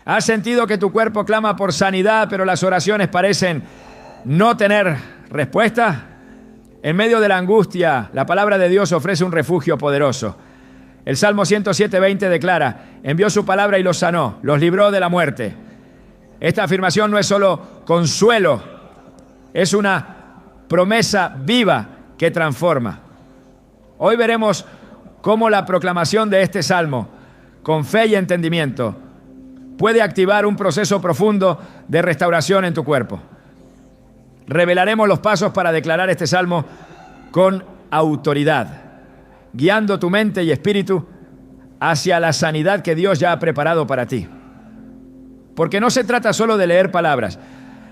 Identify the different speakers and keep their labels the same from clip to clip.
Speaker 1: ¿Has sentido que tu cuerpo clama por sanidad, pero las oraciones parecen no tener respuesta? En medio de la angustia, la palabra de Dios ofrece un refugio poderoso. El Salmo 107:20 declara: envió su palabra y los sanó, los libró de la muerte. Esta afirmación no es solo consuelo, es una promesa viva que transforma. Hoy veremos cómo la proclamación de este salmo, con fe y entendimiento, puede activar un proceso profundo de restauración en tu cuerpo. Revelaremos los pasos para declarar este salmo con autoridad, guiando tu mente y espíritu hacia la sanidad que Dios ya ha preparado para ti. Porque no se trata solo de leer palabras,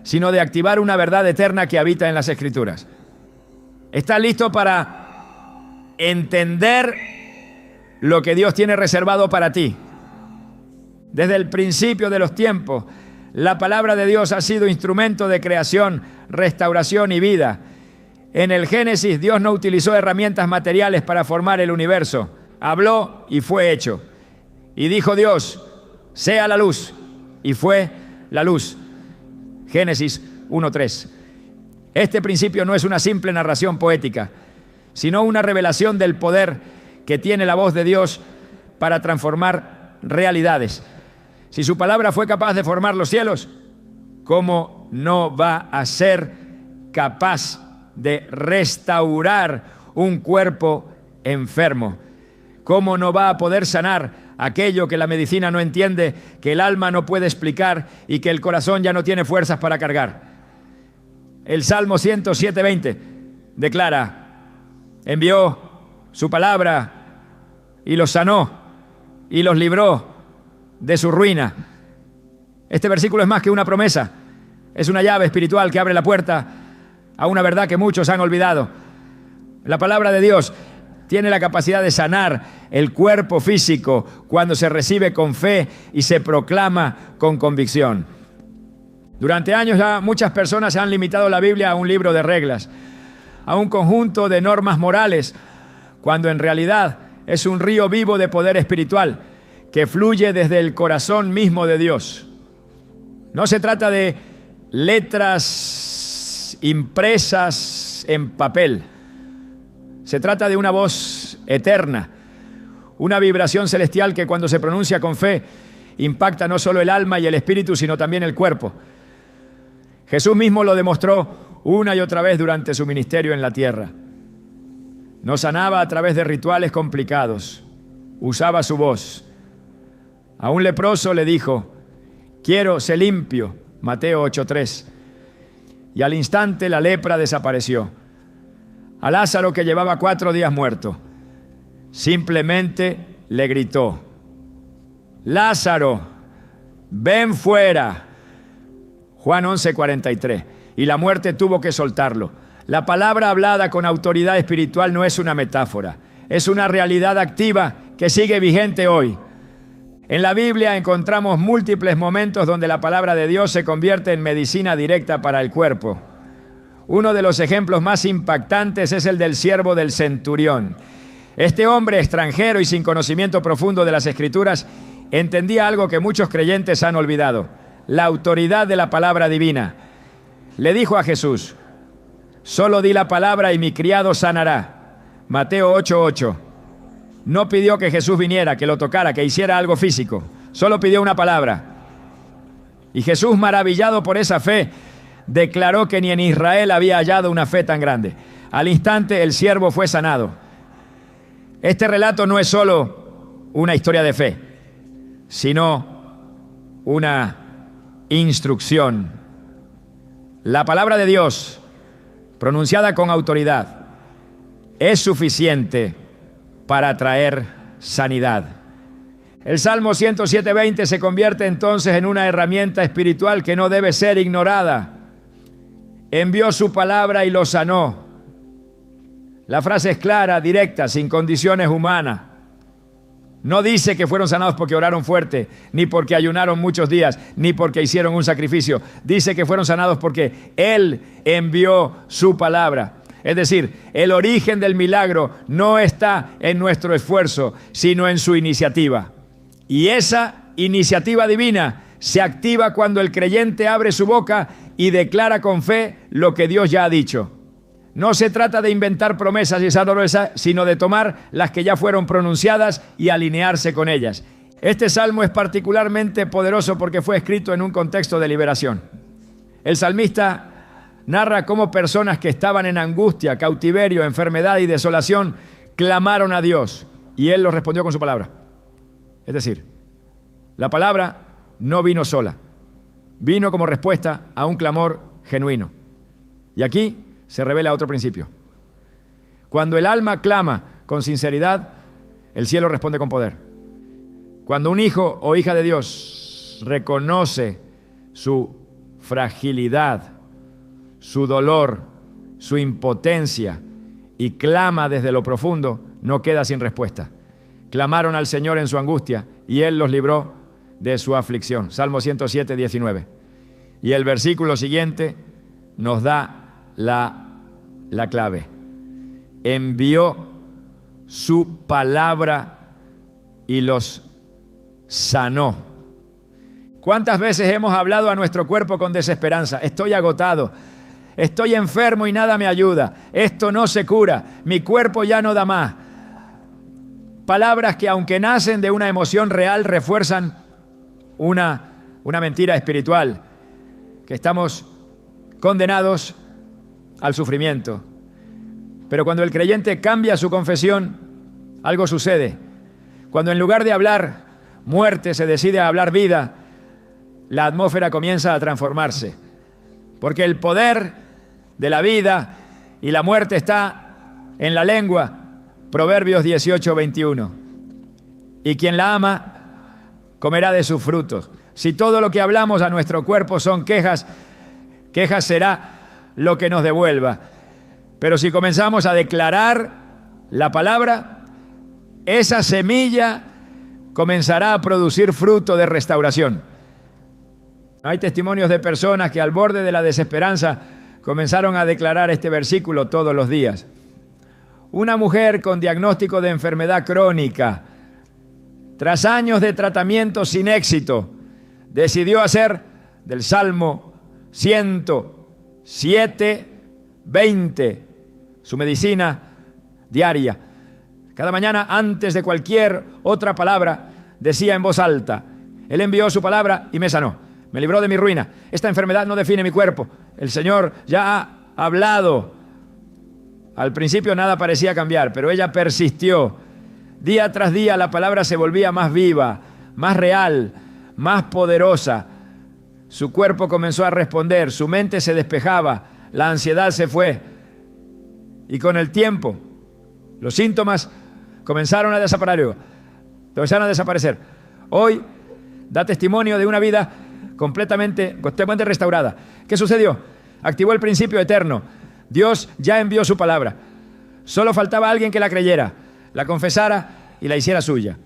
Speaker 1: sino de activar una verdad eterna que habita en las Escrituras. ¿Estás listo para entender lo que Dios tiene reservado para ti? Desde el principio de los tiempos, la palabra de Dios ha sido instrumento de creación, restauración y vida. En el Génesis, Dios no utilizó herramientas materiales para formar el universo. Habló y fue hecho. Y dijo Dios: sea la luz. Y fue la luz. Génesis 1:3. Este principio no es una simple narración poética, sino una revelación del poder que tiene la voz de Dios para transformar realidades. Si su palabra fue capaz de formar los cielos, ¿cómo no va a ser capaz de restaurar un cuerpo enfermo? ¿Cómo no va a poder sanar aquello que la medicina no entiende, que el alma no puede explicar y que el corazón ya no tiene fuerzas para cargar? El Salmo 107:20 declara: envió su palabra y los sanó y los libró de su ruina. Este versículo es más que una promesa, es una llave espiritual que abre la puerta a una verdad que muchos han olvidado. La palabra de Dios tiene la capacidad de sanar el cuerpo físico cuando se recibe con fe y se proclama con convicción. Durante años ya muchas personas han limitado la Biblia a un libro de reglas, a un conjunto de normas morales, cuando en realidad es un río vivo de poder espiritual que fluye desde el corazón mismo de Dios. No se trata de letras impresas en papel. Se trata de una voz eterna, una vibración celestial que cuando se pronuncia con fe impacta no solo el alma y el espíritu, sino también el cuerpo. Jesús mismo lo demostró una y otra vez durante su ministerio en la tierra. No sanaba a través de rituales complicados, usaba su voz. A un leproso le dijo: quiero ser limpio, Mateo 8:3. Y al instante la lepra desapareció. A Lázaro, que llevaba 4 días muerto, simplemente le gritó: Lázaro, ven fuera. Juan 11:43. Y la muerte tuvo que soltarlo. La palabra hablada con autoridad espiritual no es una metáfora, es una realidad activa que sigue vigente hoy. En la Biblia encontramos múltiples momentos donde la palabra de Dios se convierte en medicina directa para el cuerpo. Uno de los ejemplos más impactantes es el del siervo del centurión. Este hombre extranjero y sin conocimiento profundo de las Escrituras entendía algo que muchos creyentes han olvidado: la autoridad de la palabra divina. Le dijo a Jesús: solo di la palabra y mi criado sanará. Mateo 8:8. No pidió que Jesús viniera, que lo tocara, que hiciera algo físico. Solo pidió una palabra. Y Jesús, maravillado por esa fe, declaró que ni en Israel había hallado una fe tan grande. Al instante el siervo fue sanado. Este relato no es solo una historia de fe, sino una instrucción. La palabra de Dios, pronunciada con autoridad, es suficiente para traer sanidad. El Salmo 107:20 se convierte entonces en una herramienta espiritual que no debe ser ignorada. Envió su palabra y lo sanó. La frase es clara, directa, sin condiciones humanas. No dice que fueron sanados porque oraron fuerte, ni porque ayunaron muchos días, ni porque hicieron un sacrificio. Dice que fueron sanados porque Él envió su palabra. Es decir, el origen del milagro no está en nuestro esfuerzo, sino en su iniciativa. Y esa iniciativa divina se activa cuando el creyente abre su boca y declara con fe lo que Dios ya ha dicho. No se trata de inventar promesas y sino de tomar las que ya fueron pronunciadas y alinearse con ellas. Este salmo es particularmente poderoso porque fue escrito en un contexto de liberación. El salmista narra cómo personas que estaban en angustia, cautiverio, enfermedad y desolación clamaron a Dios y Él los respondió con su palabra. Es decir, la palabra no vino sola, vino como respuesta a un clamor genuino. Y aquí se revela otro principio. Cuando el alma clama con sinceridad, el cielo responde con poder. Cuando un hijo o hija de Dios reconoce su fragilidad, su dolor, su impotencia y clama desde lo profundo, no queda sin respuesta. Clamaron al Señor en su angustia y Él los libró de su aflicción. Salmo 107, 19. Y el versículo siguiente nos da la clave. Envió su palabra y los sanó. ¿Cuántas veces hemos hablado a nuestro cuerpo con desesperanza? Estoy agotado, estoy enfermo y nada me ayuda, esto no se cura, mi cuerpo ya no da más. Palabras que, aunque nacen de una emoción real, refuerzan una mentira espiritual, que estamos condenados al sufrimiento. Pero cuando el creyente cambia su confesión, algo sucede. Cuando en lugar de hablar muerte se decide a hablar vida, la atmósfera comienza a transformarse. Porque el poder de la vida y la muerte está en la lengua. Proverbios 18, 21. Y quien la ama comerá de sus frutos. Si todo lo que hablamos a nuestro cuerpo son quejas, quejas será lo que nos devuelva. Pero si comenzamos a declarar la palabra, esa semilla comenzará a producir fruto de restauración. Hay testimonios de personas que al borde de la desesperanza comenzaron a declarar este versículo todos los días. Una mujer con diagnóstico de enfermedad crónica, tras años de tratamiento sin éxito, decidió hacer del Salmo 107, 20 su medicina diaria. Cada mañana, antes de cualquier otra palabra, decía en voz alta: Él envió su palabra y me sanó, me libró de mi ruina. Esta enfermedad no define mi cuerpo, el Señor ya ha hablado. Al principio nada parecía cambiar, pero ella persistió. Día tras día la palabra se volvía más viva, más real, más poderosa. Su cuerpo comenzó a responder, su mente se despejaba, la ansiedad se fue. Y con el tiempo, los síntomas comenzaron a desaparecer. Hoy da testimonio de una vida completamente restaurada. ¿Qué sucedió? Activó el principio eterno. Dios ya envió su palabra. Solo faltaba alguien que la creyera, la confesara y la hiciera suya.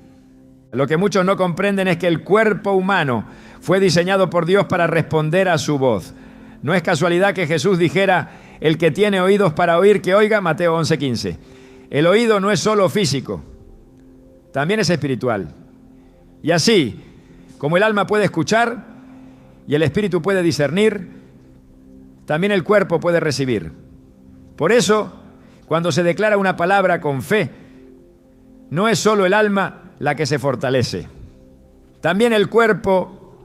Speaker 1: Lo que muchos no comprenden es que el cuerpo humano fue diseñado por Dios para responder a su voz. No es casualidad que Jesús dijera: el que tiene oídos para oír, que oiga, Mateo 11:15. El oído no es solo físico, también es espiritual. Y así, como el alma puede escuchar y el espíritu puede discernir, también el cuerpo puede recibir. Por eso, cuando se declara una palabra con fe, no es solo el alma la que se fortalece. También el cuerpo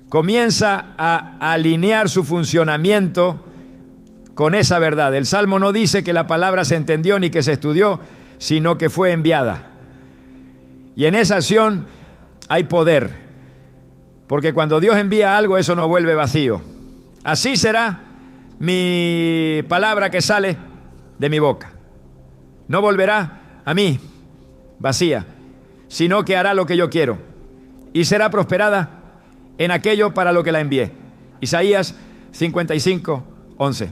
Speaker 1: comienza a alinear su funcionamiento con esa verdad. El Salmo no dice que la palabra se entendió ni que se estudió, sino que fue enviada. Y en esa acción hay poder, porque cuando Dios envía algo, eso no vuelve vacío. Así será mi palabra que sale de mi boca. No volverá a mí vacía, sino que hará lo que yo quiero y será prosperada en aquello para lo que la envié. Isaías 55, 11.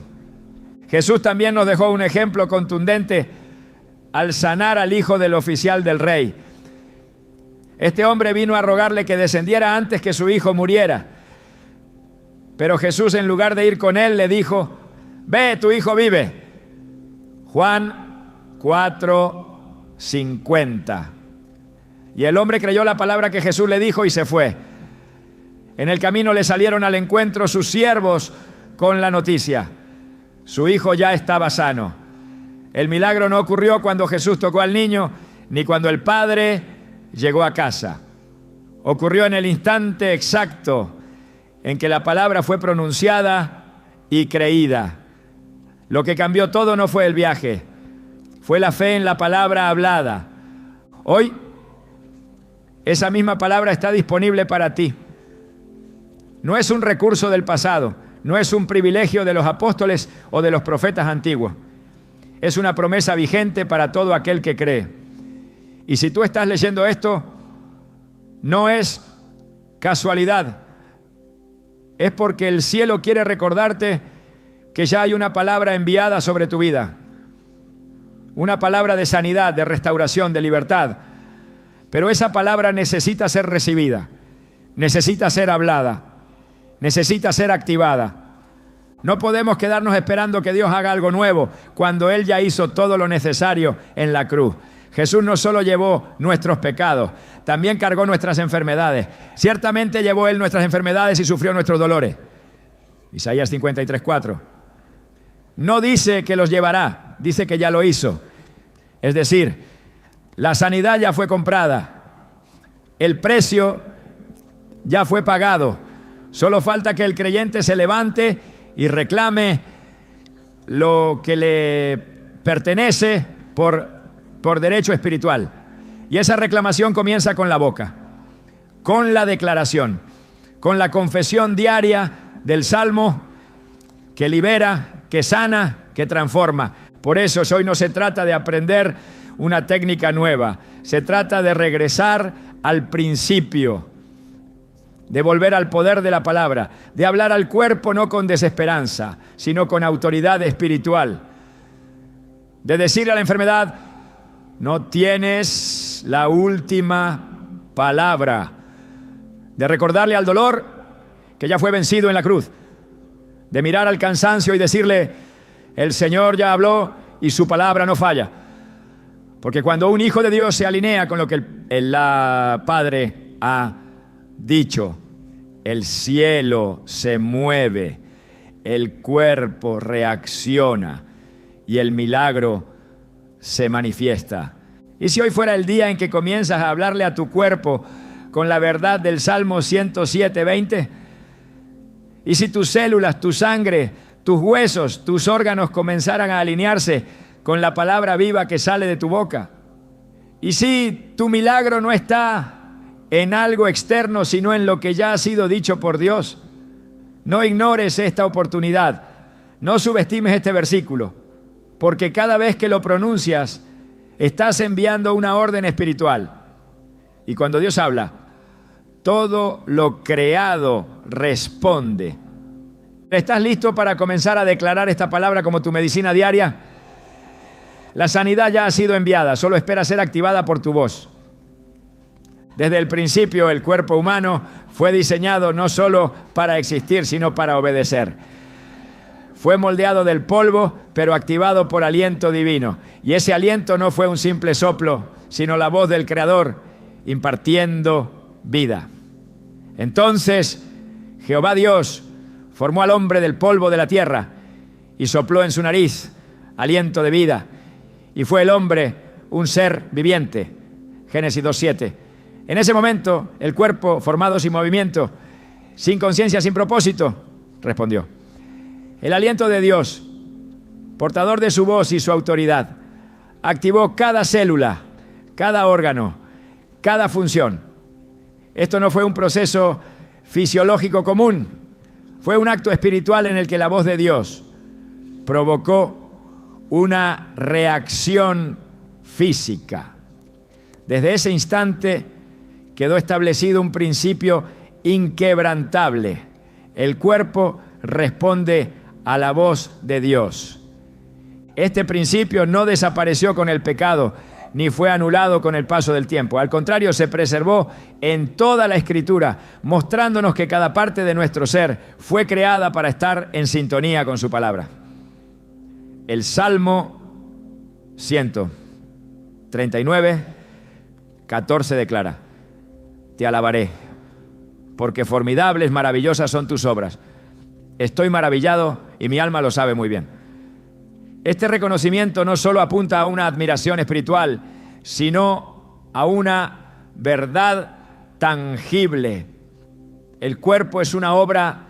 Speaker 1: Jesús también nos dejó un ejemplo contundente al sanar al hijo del oficial del rey. Este hombre vino a rogarle que descendiera antes que su hijo muriera. Pero Jesús, en lugar de ir con él, le dijo: ve, tu hijo vive. Juan 4:50. Y el hombre creyó la palabra que Jesús le dijo y se fue. En el camino le salieron al encuentro sus siervos con la noticia: su hijo ya estaba sano. El milagro no ocurrió cuando Jesús tocó al niño, ni cuando el padre llegó a casa. Ocurrió en el instante exacto en que la palabra fue pronunciada y creída. Lo que cambió todo no fue el viaje, fue la fe en la palabra hablada. Hoy, esa misma palabra está disponible para ti. No es un recurso del pasado, no es un privilegio de los apóstoles o de los profetas antiguos. Es una promesa vigente para todo aquel que cree. Y si tú estás leyendo esto, no es casualidad. Es porque el cielo quiere recordarte que ya hay una palabra enviada sobre tu vida. Una palabra de sanidad, de restauración, de libertad. Pero esa palabra necesita ser recibida, necesita ser hablada, necesita ser activada. No podemos quedarnos esperando que Dios haga algo nuevo cuando Él ya hizo todo lo necesario en la cruz. Jesús no solo llevó nuestros pecados, también cargó nuestras enfermedades. Ciertamente llevó Él nuestras enfermedades y sufrió nuestros dolores. Isaías 53:4. No dice que los llevará, dice que ya lo hizo. Es decir, la sanidad ya fue comprada, el precio ya fue pagado. Solo falta que el creyente se levante y reclame lo que le pertenece por derecho espiritual. Y esa reclamación comienza con la boca, con la declaración, con la confesión diaria del Salmo que libera, que sana, que transforma. Por eso hoy no se trata de aprender una técnica nueva, se trata de regresar al principio, de volver al poder de la palabra, de hablar al cuerpo no con desesperanza, sino con autoridad espiritual, de decirle a la enfermedad: no tienes la última palabra, de recordarle al dolor que ya fue vencido en la cruz, de mirar al cansancio y decirle: el Señor ya habló y su palabra no falla. Porque cuando un hijo de Dios se alinea con lo que el Padre ha dicho, el cielo se mueve, el cuerpo reacciona y el milagro se manifiesta. Y si hoy fuera el día en que comienzas a hablarle a tu cuerpo con la verdad del Salmo 107:20, y si tus células, tu sangre, tus huesos, tus órganos comenzaran a alinearse con la palabra viva que sale de tu boca, y si tu milagro no está en algo externo, sino en lo que ya ha sido dicho por Dios, no ignores esta oportunidad, no subestimes este versículo, porque cada vez que lo pronuncias, estás enviando una orden espiritual. Y cuando Dios habla, todo lo creado responde. ¿Estás listo para comenzar a declarar esta palabra como tu medicina diaria? La sanidad ya ha sido enviada, solo espera ser activada por tu voz. Desde el principio, el cuerpo humano fue diseñado no solo para existir, sino para obedecer. Fue moldeado del polvo, pero activado por aliento divino. Y ese aliento no fue un simple soplo, sino la voz del Creador impartiendo vida. Entonces, Jehová Dios formó al hombre del polvo de la tierra y sopló en su nariz aliento de vida. Y fue el hombre un ser viviente. Génesis 2:7. En ese momento, el cuerpo, formado sin movimiento, sin conciencia, sin propósito, respondió. El aliento de Dios, portador de su voz y su autoridad, activó cada célula, cada órgano, cada función. Esto no fue un proceso fisiológico común, fue un acto espiritual en el que la voz de Dios provocó una reacción física. Desde ese instante quedó establecido un principio inquebrantable. El cuerpo responde a la voz de Dios. Este principio no desapareció con el pecado, ni fue anulado con el paso del tiempo. Al contrario, se preservó en toda la Escritura, mostrándonos que cada parte de nuestro ser fue creada para estar en sintonía con su palabra. El Salmo 139, 14 declara: te alabaré, porque formidables, maravillosas son tus obras. Estoy maravillado y mi alma lo sabe muy bien. Este reconocimiento no solo apunta a una admiración espiritual, sino a una verdad tangible. El cuerpo es una obra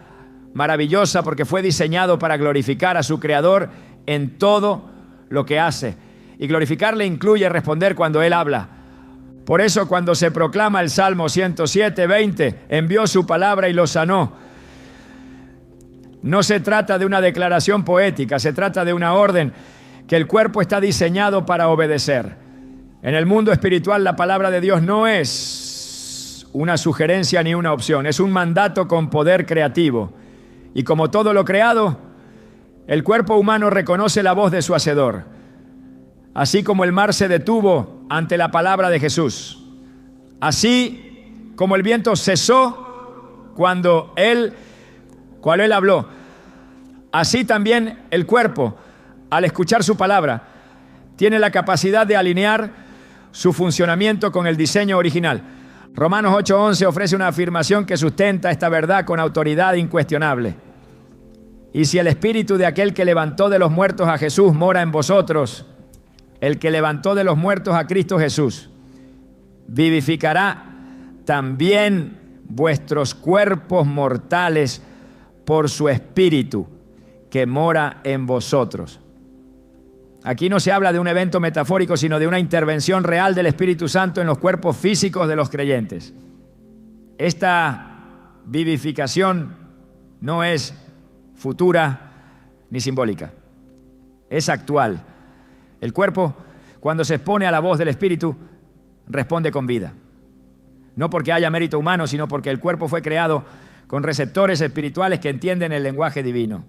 Speaker 1: maravillosa porque fue diseñado para glorificar a su Creador en todo lo que hace. Y glorificarle incluye responder cuando Él habla. Por eso cuando se proclama el Salmo 107:20, envió su palabra y lo sanó. No se trata de una declaración poética, se trata de una orden que el cuerpo está diseñado para obedecer. En el mundo espiritual la palabra de Dios no es una sugerencia ni una opción, es un mandato con poder creativo. Y como todo lo creado, el cuerpo humano reconoce la voz de su Hacedor, así como el mar se detuvo ante la palabra de Jesús, así como el viento cesó cuando Él habló, así también el cuerpo, al escuchar su palabra, tiene la capacidad de alinear su funcionamiento con el diseño original. Romanos 8:11 ofrece una afirmación que sustenta esta verdad con autoridad incuestionable. Y si el espíritu de aquel que levantó de los muertos a Jesús mora en vosotros, el que levantó de los muertos a Cristo Jesús, vivificará también vuestros cuerpos mortales por su espíritu que mora en vosotros. Aquí no se habla de un evento metafórico, sino de una intervención real del Espíritu Santo en los cuerpos físicos de los creyentes. Esta vivificación no es futura ni simbólica, es actual. El cuerpo, cuando se expone a la voz del Espíritu, responde con vida. No porque haya mérito humano, sino porque el cuerpo fue creado con receptores espirituales que entienden el lenguaje divino.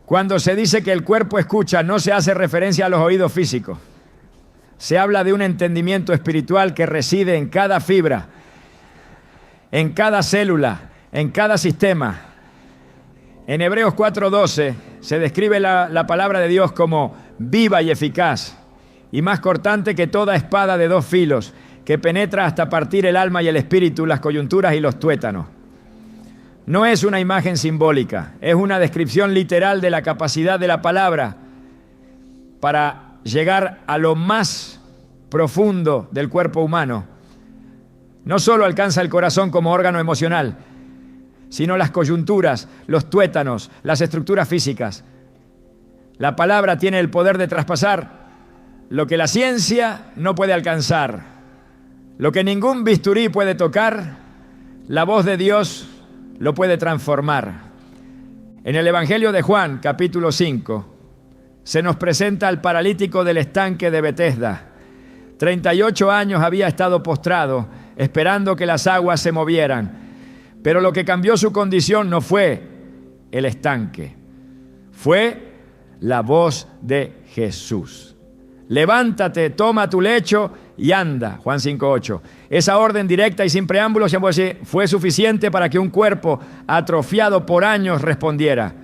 Speaker 1: Cuando se dice que el cuerpo escucha, no se hace referencia a los oídos físicos. Se habla de un entendimiento espiritual que reside en cada fibra, en cada célula, en cada sistema. En Hebreos 4:12 se describe la palabra de Dios como viva y eficaz, y más cortante que toda espada de dos filos, que penetra hasta partir el alma y el espíritu, las coyunturas y los tuétanos. No es una imagen simbólica, es una descripción literal de la capacidad de la palabra para llegar a lo más profundo del cuerpo humano. No solo alcanza el corazón como órgano emocional, sino las coyunturas, los tuétanos, las estructuras físicas. La palabra tiene el poder de traspasar lo que la ciencia no puede alcanzar, lo que ningún bisturí puede tocar. La voz de Dios lo puede transformar. En el Evangelio de Juan, capítulo 5, se nos presenta al paralítico del estanque de Betesda. 38 años había estado postrado, esperando que las aguas se movieran. Pero lo que cambió su condición no fue el estanque, fue la voz de Jesús. Levántate, toma tu lecho y anda, Juan 5:8. Esa orden directa y sin preámbulos fue suficiente para que un cuerpo atrofiado por años respondiera.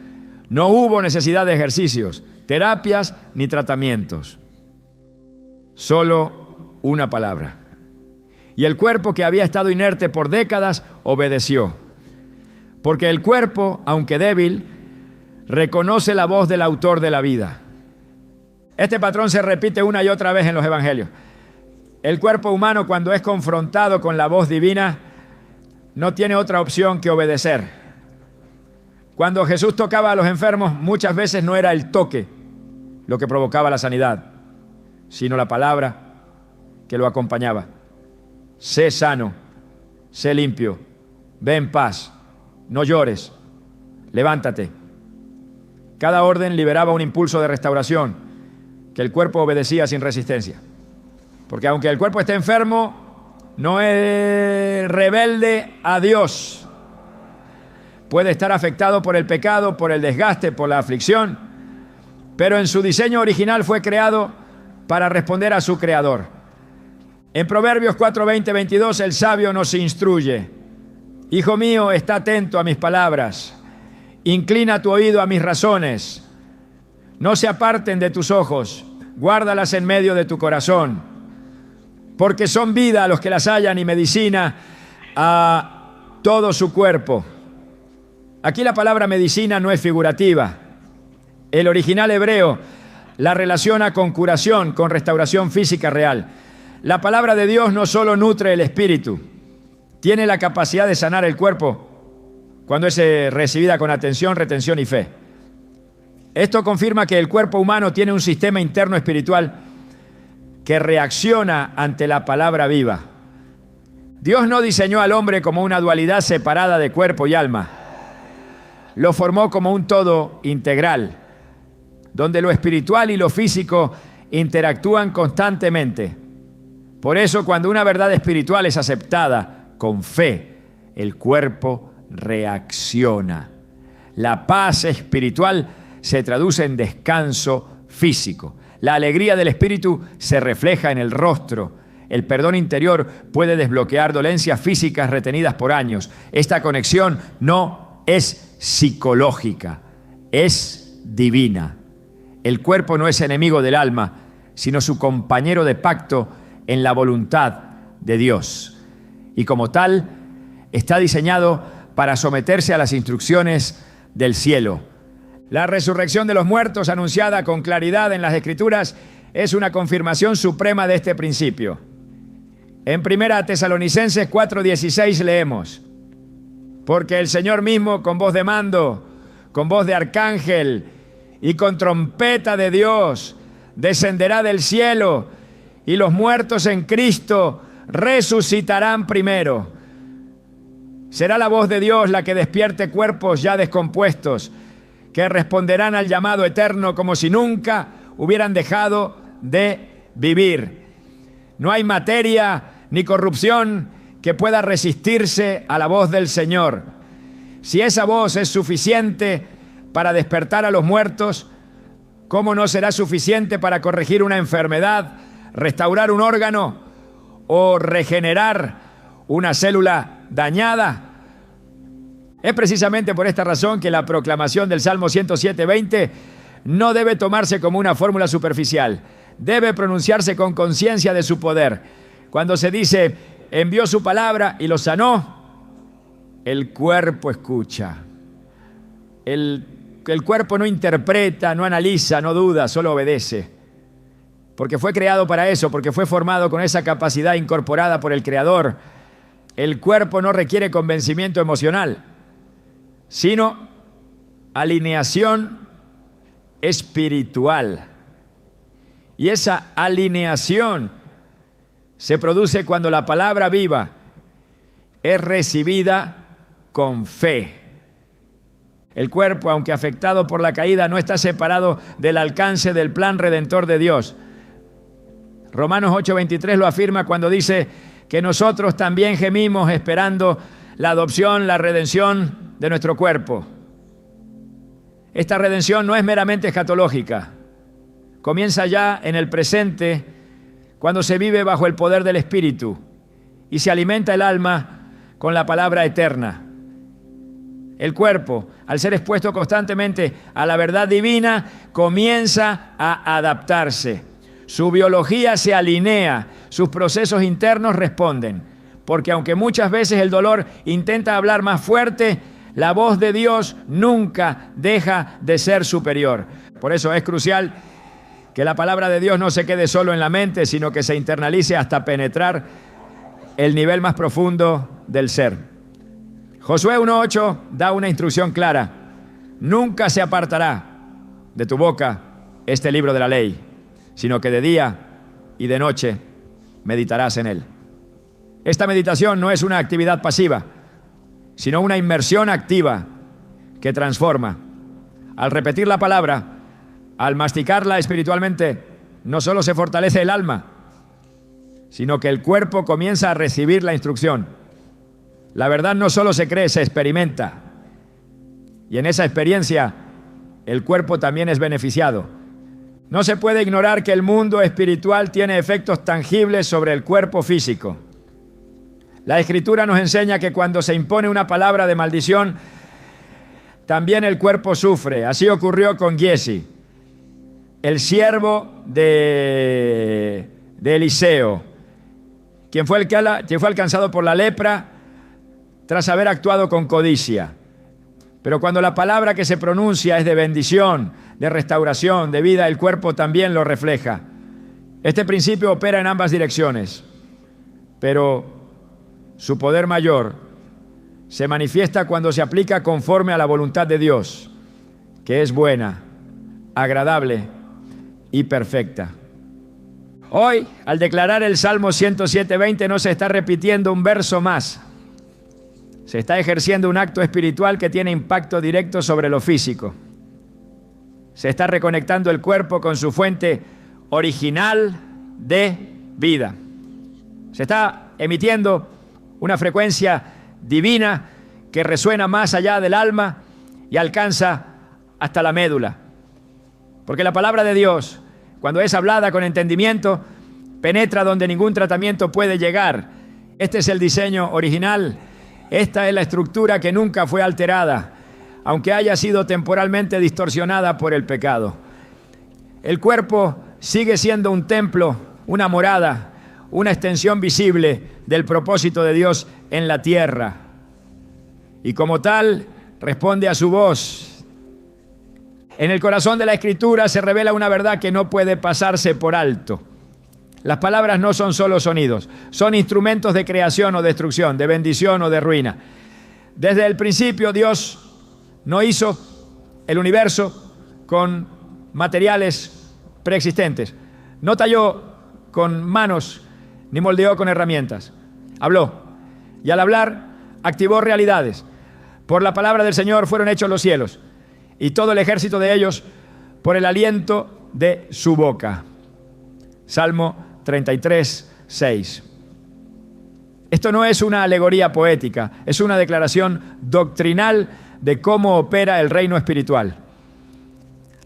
Speaker 1: No hubo necesidad de ejercicios, terapias ni tratamientos. Solo una palabra. Y el cuerpo que había estado inerte por décadas obedeció. Porque el cuerpo, aunque débil, reconoce la voz del autor de la vida. Este patrón se repite una y otra vez en los evangelios. El cuerpo humano, cuando es confrontado con la voz divina, no tiene otra opción que obedecer. Cuando Jesús tocaba a los enfermos, muchas veces no era el toque lo que provocaba la sanidad, sino la palabra que lo acompañaba. Sé sano, sé limpio, ve en paz, no llores, levántate. Cada orden liberaba un impulso de restauración que el cuerpo obedecía sin resistencia. Porque aunque el cuerpo esté enfermo, no es rebelde a Dios. Puede estar afectado por el pecado, por el desgaste, por la aflicción, pero en su diseño original fue creado para responder a su Creador. En Proverbios 4:20-22 el sabio nos instruye. Hijo mío, está atento a mis palabras. Inclina tu oído a mis razones. No se aparten de tus ojos. Guárdalas en medio de tu corazón. Porque son vida a los que las hallan y medicina a todo su cuerpo. Aquí la palabra medicina no es figurativa. El original hebreo la relaciona con curación, con restauración física real. La palabra de Dios no solo nutre el espíritu, tiene la capacidad de sanar el cuerpo cuando es recibida con atención, retención y fe. Esto confirma que el cuerpo humano tiene un sistema interno espiritual que reacciona ante la palabra viva. Dios no diseñó al hombre como una dualidad separada de cuerpo y alma. Lo formó como un todo integral, donde lo espiritual y lo físico interactúan constantemente. Por eso, cuando una verdad espiritual es aceptada con fe, el cuerpo reacciona. La paz espiritual se traduce en descanso físico. La alegría del espíritu se refleja en el rostro. El perdón interior puede desbloquear dolencias físicas retenidas por años. Esta conexión no es psicológica, es divina. El cuerpo no es enemigo del alma, sino su compañero de pacto en la voluntad de Dios. Y como tal, está diseñado para someterse a las instrucciones del cielo. La resurrección de los muertos, anunciada con claridad en las Escrituras, es una confirmación suprema de este principio. En 1 Tesalonicenses 4:16 leemos: porque el Señor mismo, con voz de mando, con voz de arcángel y con trompeta de Dios, descenderá del cielo, y los muertos en Cristo resucitarán primero. Será la voz de Dios la que despierte cuerpos ya descompuestos, que responderán al llamado eterno como si nunca hubieran dejado de vivir. No hay materia ni corrupción que pueda resistirse a la voz del Señor. Si esa voz es suficiente para despertar a los muertos, ¿cómo no será suficiente para corregir una enfermedad, restaurar un órgano o regenerar una célula dañada? Es precisamente por esta razón que la proclamación del Salmo 107:20 no debe tomarse como una fórmula superficial. Debe pronunciarse con conciencia de su poder. Cuando se dice, envió su palabra y lo sanó, el cuerpo escucha. El cuerpo no interpreta, no analiza, no duda, solo obedece. Porque fue creado para eso, porque fue formado con esa capacidad incorporada por el Creador. El cuerpo no requiere convencimiento emocional, sino alineación espiritual. Y esa alineación se produce cuando la palabra viva es recibida con fe. El cuerpo, aunque afectado por la caída, no está separado del alcance del plan redentor de Dios. Romanos 8:23 lo afirma cuando dice que nosotros también gemimos esperando la adopción, la redención de nuestro cuerpo. Esta redención no es meramente escatológica. Comienza ya en el presente, cuando se vive bajo el poder del Espíritu y se alimenta el alma con la palabra eterna. El cuerpo, al ser expuesto constantemente a la verdad divina, comienza a adaptarse. Su biología se alinea, sus procesos internos responden. Porque aunque muchas veces el dolor intenta hablar más fuerte, la voz de Dios nunca deja de ser superior. Por eso es crucial que la palabra de Dios no se quede solo en la mente, sino que se internalice hasta penetrar el nivel más profundo del ser. Josué 1:8 da una instrucción clara: nunca se apartará de tu boca este libro de la ley, sino que de día y de noche meditarás en él. Esta meditación no es una actividad pasiva, sino una inmersión activa que transforma. Al repetir la palabra, al masticarla espiritualmente, no solo se fortalece el alma, sino que el cuerpo comienza a recibir la instrucción. La verdad no solo se cree, se experimenta. Y en esa experiencia, el cuerpo también es beneficiado. No se puede ignorar que el mundo espiritual tiene efectos tangibles sobre el cuerpo físico. La Escritura nos enseña que cuando se impone una palabra de maldición, también el cuerpo sufre. Así ocurrió con Giezi, el siervo de Eliseo, quien fue alcanzado por la lepra tras haber actuado con codicia. Pero cuando la palabra que se pronuncia es de bendición, de restauración, de vida, el cuerpo también lo refleja. Este principio opera en ambas direcciones, pero su poder mayor se manifiesta cuando se aplica conforme a la voluntad de Dios, que es buena, agradable y perfecta. Hoy, al declarar el Salmo 107:20, no se está repitiendo un verso más. Se está ejerciendo un acto espiritual que tiene impacto directo sobre lo físico. Se está reconectando el cuerpo con su fuente original de vida. Se está emitiendo una frecuencia divina que resuena más allá del alma y alcanza hasta la médula. Porque la palabra de Dios, cuando es hablada con entendimiento, penetra donde ningún tratamiento puede llegar. Este es el diseño original. Esta es la estructura que nunca fue alterada, aunque haya sido temporalmente distorsionada por el pecado. El cuerpo sigue siendo un templo, una morada, una extensión visible del propósito de Dios en la tierra. Y como tal, responde a su voz. En el corazón de la Escritura se revela una verdad que no puede pasarse por alto. Las palabras no son solo sonidos, son instrumentos de creación o destrucción, de bendición o de ruina. Desde el principio Dios no hizo el universo con materiales preexistentes. No talló con manos ni moldeó con herramientas. Habló. Y al hablar activó realidades. Por la palabra del Señor fueron hechos los cielos y todo el ejército de ellos por el aliento de su boca. Salmo 33:6. Esto no es una alegoría poética, es una declaración doctrinal de cómo opera el reino espiritual.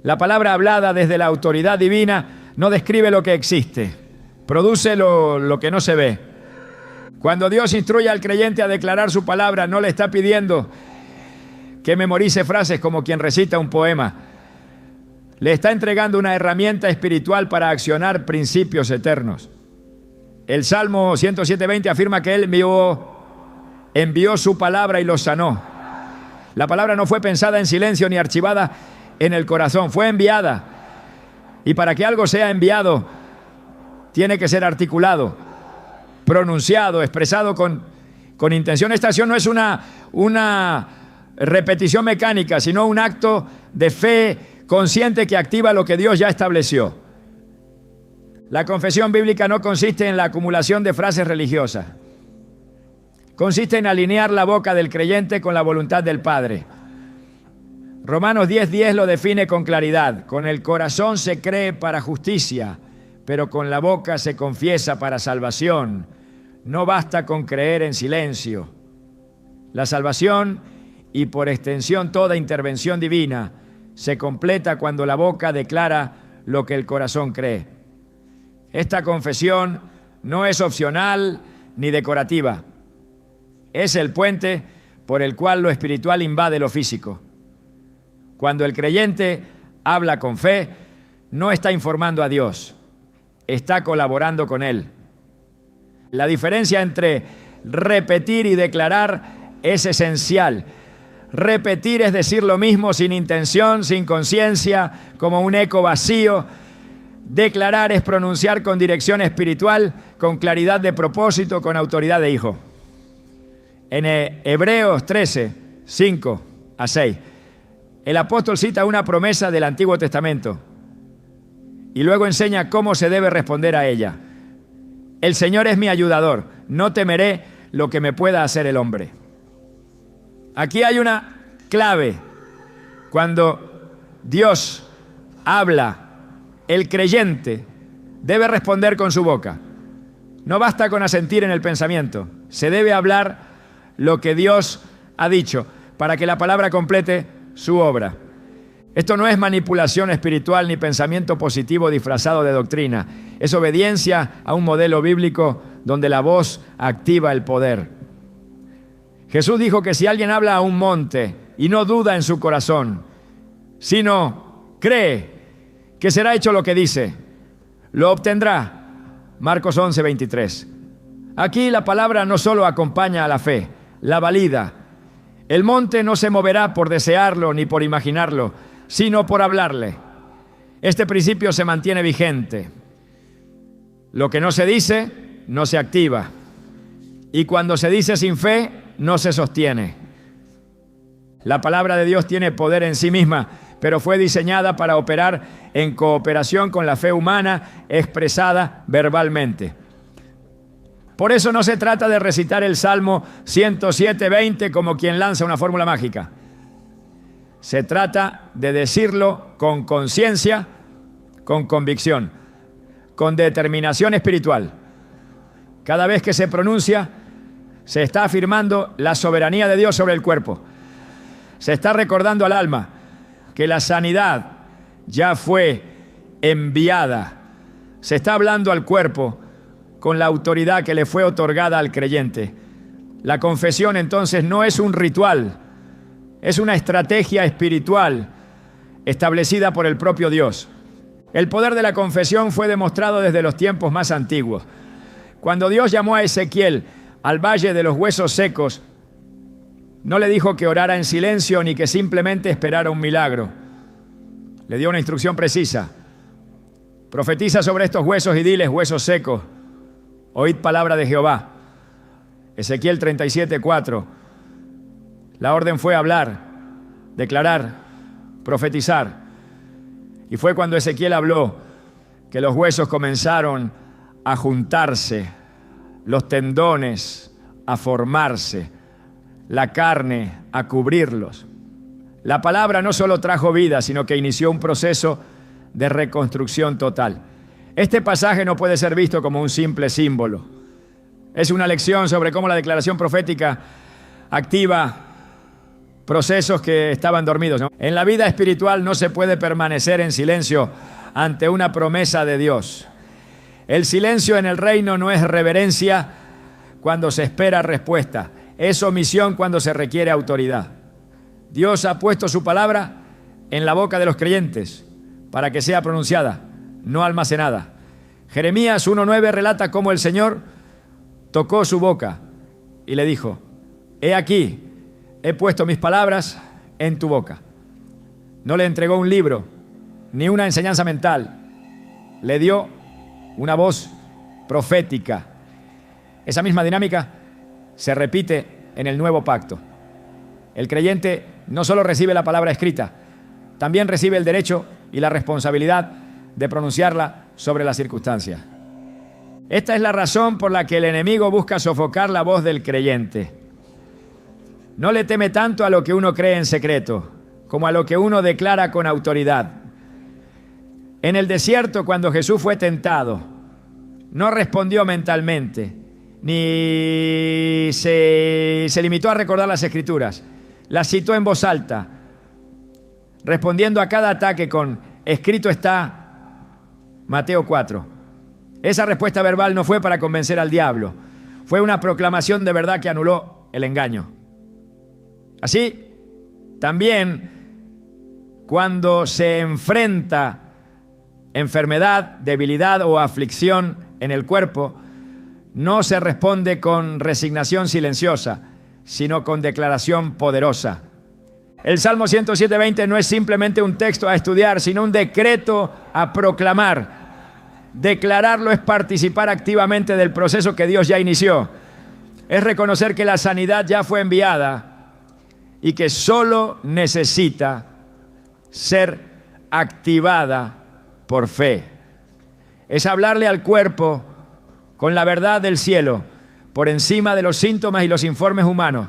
Speaker 1: La palabra hablada desde la autoridad divina no describe lo que existe, produce lo que no se ve. Cuando Dios instruye al creyente a declarar su palabra, no le está pidiendo que memorice frases como quien recita un poema. Le está entregando una herramienta espiritual para accionar principios eternos. El Salmo 107:20 afirma que Él envió su palabra y los sanó. La palabra no fue pensada en silencio ni archivada en el corazón, fue enviada. Y para que algo sea enviado, tiene que ser articulado, pronunciado, expresado con intención. Esta acción no es una repetición mecánica, sino un acto de fe consciente que activa lo que Dios ya estableció. La confesión bíblica no consiste en la acumulación de frases religiosas. Consiste en alinear la boca del creyente con la voluntad del Padre. Romanos 10:10 lo define con claridad. Con el corazón se cree para justicia, pero con la boca se confiesa para salvación. No basta con creer en silencio. La salvación y por extensión toda intervención divina se completa cuando la boca declara lo que el corazón cree. Esta confesión no es opcional ni decorativa. Es el puente por el cual lo espiritual invade lo físico. Cuando el creyente habla con fe, no está informando a Dios, está colaborando con Él. La diferencia entre repetir y declarar es esencial. Repetir es decir lo mismo sin intención, sin conciencia, como un eco vacío. Declarar es pronunciar con dirección espiritual, con claridad de propósito, con autoridad de hijo. En Hebreos 13:5-6, el apóstol cita una promesa del Antiguo Testamento y luego enseña cómo se debe responder a ella. El Señor es mi ayudador, no temeré lo que me pueda hacer el hombre. Aquí hay una clave. Cuando Dios habla, el creyente debe responder con su boca. No basta con asentir en el pensamiento. Se debe hablar lo que Dios ha dicho para que la palabra complete su obra. Esto no es manipulación espiritual ni pensamiento positivo disfrazado de doctrina. Es obediencia a un modelo bíblico donde la voz activa el poder. Jesús dijo que si alguien habla a un monte y no duda en su corazón, sino cree que será hecho lo que dice, lo obtendrá. Marcos 11:23. Aquí la palabra no solo acompaña a la fe, la valida. El monte no se moverá por desearlo ni por imaginarlo, sino por hablarle. Este principio se mantiene vigente. Lo que no se dice, no se activa. Y cuando se dice sin fe, no se sostiene. La palabra de Dios tiene poder en sí misma, pero fue diseñada para operar en cooperación con la fe humana expresada verbalmente. Por eso no se trata de recitar el Salmo 107:20 como quien lanza una fórmula mágica. Se trata de decirlo con conciencia, con convicción, con determinación espiritual. Cada vez que se pronuncia, se está afirmando la soberanía de Dios sobre el cuerpo. Se está recordando al alma que la sanidad ya fue enviada. Se está hablando al cuerpo con la autoridad que le fue otorgada al creyente. La confesión entonces no es un ritual, es una estrategia espiritual establecida por el propio Dios. El poder de la confesión fue demostrado desde los tiempos más antiguos. Cuando Dios llamó a Ezequiel al valle de los huesos secos, no le dijo que orara en silencio ni que simplemente esperara un milagro. Le dio una instrucción precisa. Profetiza sobre estos huesos y diles: huesos secos, oíd palabra de Jehová. Ezequiel 37:4. La orden fue hablar, declarar, profetizar. Y fue cuando Ezequiel habló que los huesos comenzaron a juntarse, los tendones a formarse, la carne a cubrirlos. La palabra no solo trajo vida, sino que inició un proceso de reconstrucción total. Este pasaje no puede ser visto como un simple símbolo. Es una lección sobre cómo la declaración profética activa procesos que estaban dormidos, ¿no? En la vida espiritual no se puede permanecer en silencio ante una promesa de Dios. El silencio en el reino no es reverencia cuando se espera respuesta. Es omisión cuando se requiere autoridad. Dios ha puesto su palabra en la boca de los creyentes para que sea pronunciada, no almacenada. Jeremías 1:9 relata cómo el Señor tocó su boca y le dijo: he aquí, he puesto mis palabras en tu boca. No le entregó un libro ni una enseñanza mental. Le dio una voz profética. Esa misma dinámica se repite en el nuevo pacto. El creyente no solo recibe la palabra escrita, también recibe el derecho y la responsabilidad de pronunciarla sobre las circunstancias. Esta es la razón por la que el enemigo busca sofocar la voz del creyente. No le teme tanto a lo que uno cree en secreto, como a lo que uno declara con autoridad. En el desierto, cuando Jesús fue tentado, no respondió mentalmente, ni se limitó a recordar las Escrituras. Las citó en voz alta, respondiendo a cada ataque con: escrito está, Mateo 4. Esa respuesta verbal no fue para convencer al diablo, fue una proclamación de verdad que anuló el engaño. Así, también cuando se enfrenta enfermedad, debilidad o aflicción en el cuerpo, no se responde con resignación silenciosa, sino con declaración poderosa. El Salmo 107:20 no es simplemente un texto a estudiar, sino un decreto a proclamar. Declararlo es participar activamente del proceso que Dios ya inició. Es reconocer que la sanidad ya fue enviada y que solo necesita ser activada por fe. Es hablarle al cuerpo con la verdad del cielo, por encima de los síntomas y los informes humanos.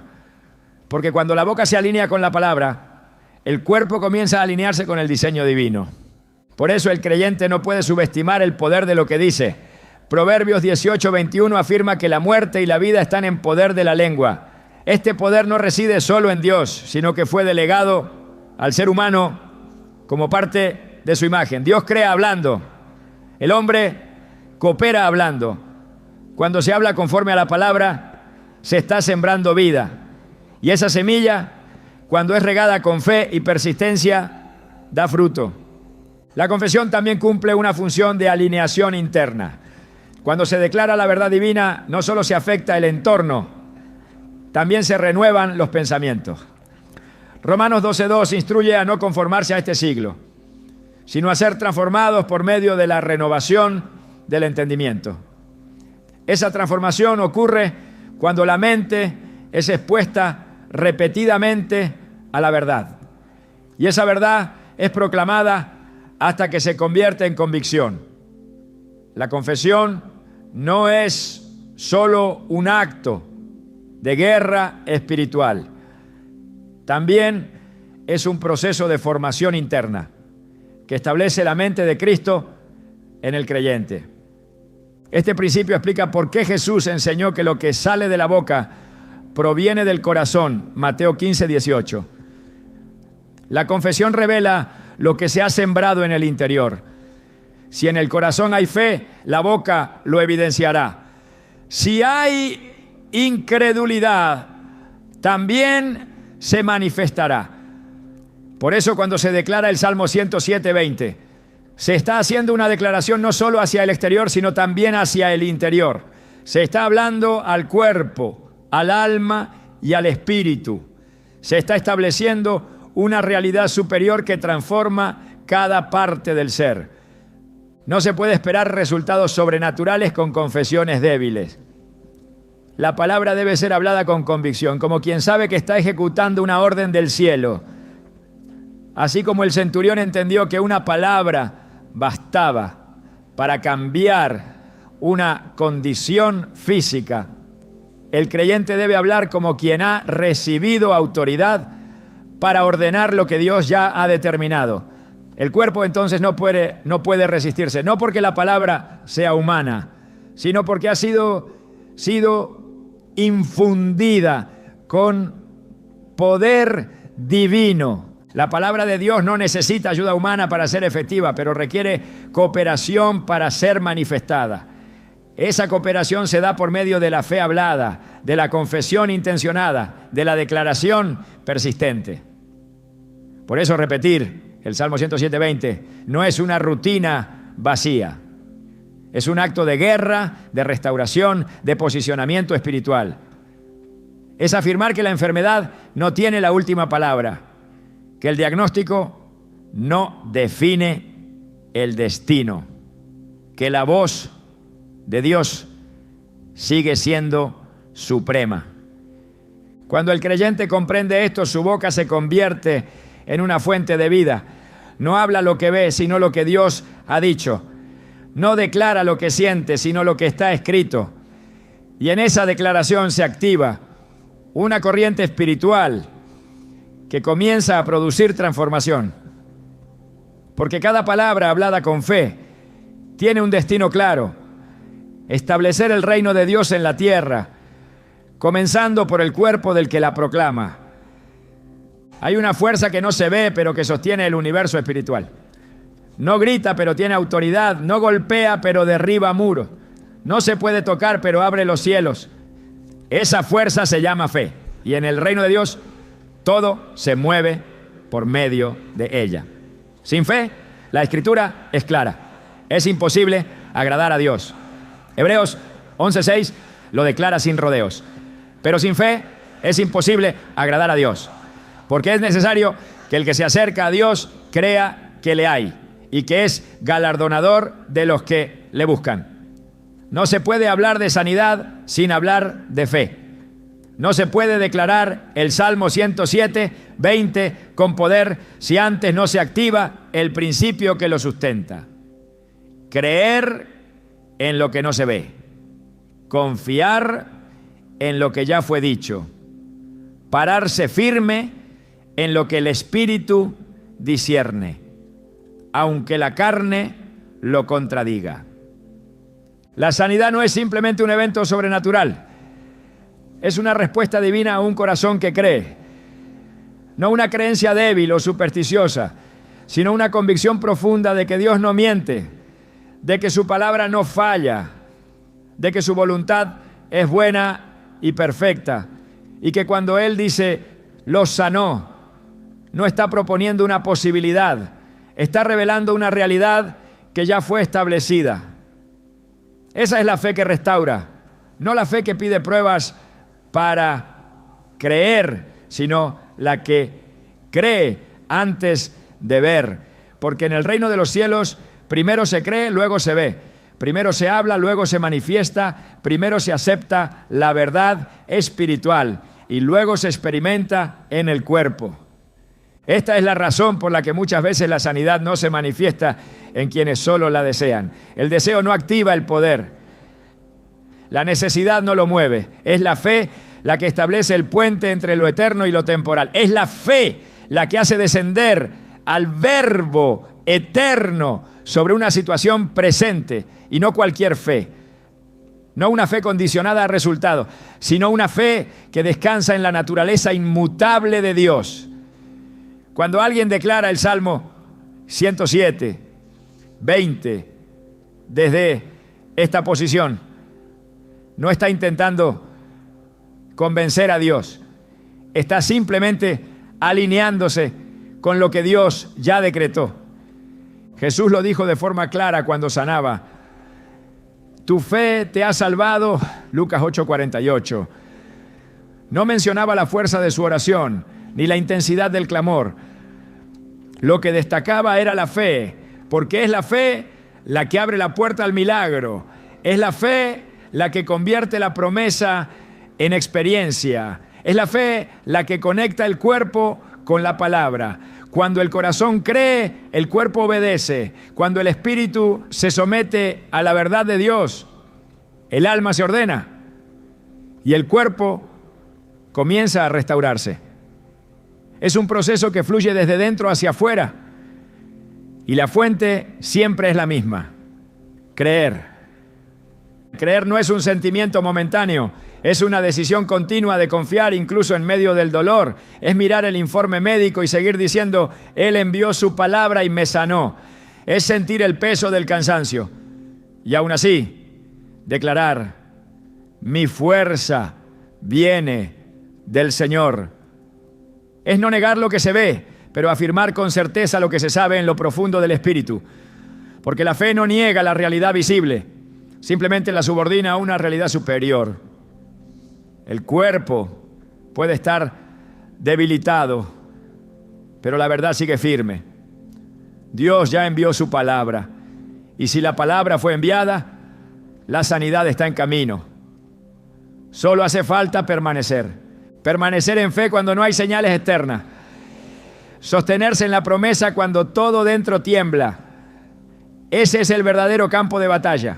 Speaker 1: Porque cuando la boca se alinea con la palabra, el cuerpo comienza a alinearse con el diseño divino. Por eso el creyente no puede subestimar el poder de lo que dice. Proverbios 18:21 afirma que la muerte y la vida están en poder de la lengua. Este poder no reside solo en Dios, sino que fue delegado al ser humano como parte de su imagen. Dios crea hablando. El hombre coopera hablando. Cuando se habla conforme a la palabra, se está sembrando vida. Y esa semilla, cuando es regada con fe y persistencia, da fruto. La confesión también cumple una función de alineación interna. Cuando se declara la verdad divina, no solo se afecta el entorno, también se renuevan los pensamientos. Romanos 12:2 instruye a no conformarse a este siglo, sino a ser transformados por medio de la renovación del entendimiento. Esa transformación ocurre cuando la mente es expuesta repetidamente a la verdad. Y esa verdad es proclamada hasta que se convierte en convicción. La confesión no es solo un acto de guerra espiritual. También es un proceso de formación interna que establece la mente de Cristo en el creyente. Este principio explica por qué Jesús enseñó que lo que sale de la boca proviene del corazón, Mateo 15:18. La confesión revela lo que se ha sembrado en el interior. Si en el corazón hay fe, la boca lo evidenciará. Si hay incredulidad, también se manifestará. Por eso cuando se declara el Salmo 107:20, se está haciendo una declaración no solo hacia el exterior, sino también hacia el interior. Se está hablando al cuerpo, al alma y al espíritu. Se está estableciendo una realidad superior que transforma cada parte del ser. No se puede esperar resultados sobrenaturales con confesiones débiles. La palabra debe ser hablada con convicción, como quien sabe que está ejecutando una orden del cielo. Así como el centurión entendió que una palabra bastaba para cambiar una condición física, el creyente debe hablar como quien ha recibido autoridad para ordenar lo que Dios ya ha determinado. El cuerpo entonces no puede resistirse, no porque la palabra sea humana, sino porque ha sido infundida con poder divino. La palabra de Dios no necesita ayuda humana para ser efectiva, pero requiere cooperación para ser manifestada. Esa cooperación se da por medio de la fe hablada, de la confesión intencionada, de la declaración persistente. Por eso repetir el Salmo 107:20 no es una rutina vacía. Es un acto de guerra, de restauración, de posicionamiento espiritual. Es afirmar que la enfermedad no tiene la última palabra, que el diagnóstico no define el destino, que la voz de Dios sigue siendo suprema. Cuando el creyente comprende esto, su boca se convierte en una fuente de vida. No habla lo que ve, sino lo que Dios ha dicho. No declara lo que siente, sino lo que está escrito. Y en esa declaración se activa una corriente espiritual que comienza a producir transformación. Porque cada palabra hablada con fe tiene un destino claro: establecer el reino de Dios en la tierra, comenzando por el cuerpo del que la proclama. Hay una fuerza que no se ve, pero que sostiene el universo espiritual. No grita, pero tiene autoridad. No golpea, pero derriba muros. No se puede tocar, pero abre los cielos. Esa fuerza se llama fe. Y en el reino de Dios, todo se mueve por medio de ella. Sin fe, la Escritura es clara. Es imposible agradar a Dios. Hebreos 11:6 lo declara sin rodeos. Pero sin fe es imposible agradar a Dios. Porque es necesario que el que se acerca a Dios crea que le hay y que es galardonador de los que le buscan. No se puede hablar de sanidad sin hablar de fe. No se puede declarar el Salmo 107:20 con poder si antes no se activa el principio que lo sustenta. Creer en lo que no se ve. Confiar en lo que ya fue dicho. Pararse firme en lo que el Espíritu discierne, aunque la carne lo contradiga. La sanidad no es simplemente un evento sobrenatural. Es una respuesta divina a un corazón que cree. No una creencia débil o supersticiosa, sino una convicción profunda de que Dios no miente, de que su palabra no falla, de que su voluntad es buena y perfecta, y que cuando Él dice, los sanó, no está proponiendo una posibilidad, está revelando una realidad que ya fue establecida. Esa es la fe que restaura, no la fe que pide pruebas para creer, sino la que cree antes de ver. Porque en el reino de los cielos primero se cree, luego se ve. Primero se habla, luego se manifiesta. Primero se acepta la verdad espiritual y luego se experimenta en el cuerpo. Esta es la razón por la que muchas veces la sanidad no se manifiesta en quienes solo la desean. El deseo no activa el poder. La necesidad no lo mueve. Es la fe la que establece el puente entre lo eterno y lo temporal. Es la fe la que hace descender al verbo eterno sobre una situación presente, y no cualquier fe. No una fe condicionada a resultados, sino una fe que descansa en la naturaleza inmutable de Dios. Cuando alguien declara el Salmo 107, 20, desde esta posición, no está intentando convencer a Dios, está simplemente alineándose con lo que Dios ya decretó. Jesús lo dijo de forma clara cuando sanaba. Tu fe te ha salvado, Lucas 8:48. No mencionaba la fuerza de su oración, ni la intensidad del clamor. Lo que destacaba era la fe, porque es la fe la que abre la puerta al milagro. Es la fe la que convierte la promesa en experiencia. Es la fe la que conecta el cuerpo con la palabra. Cuando el corazón cree, el cuerpo obedece. Cuando el espíritu se somete a la verdad de Dios, el alma se ordena y el cuerpo comienza a restaurarse. Es un proceso que fluye desde dentro hacia afuera y la fuente siempre es la misma: creer. Creer no es un sentimiento momentáneo, es una decisión continua de confiar incluso en medio del dolor. Es mirar el informe médico y seguir diciendo: Él envió su palabra y me sanó. Es sentir el peso del cansancio y aún así declarar: mi fuerza viene del Señor. Es no negar lo que se ve, pero afirmar con certeza lo que se sabe en lo profundo del espíritu. Porque la fe no niega la realidad visible, simplemente la subordina a una realidad superior. El cuerpo puede estar debilitado, pero la verdad sigue firme. Dios ya envió su palabra, y si la palabra fue enviada, la sanidad está en camino. Solo hace falta permanecer. Permanecer en fe cuando no hay señales externas. Sostenerse en la promesa cuando todo dentro tiembla. Ese es el verdadero campo de batalla.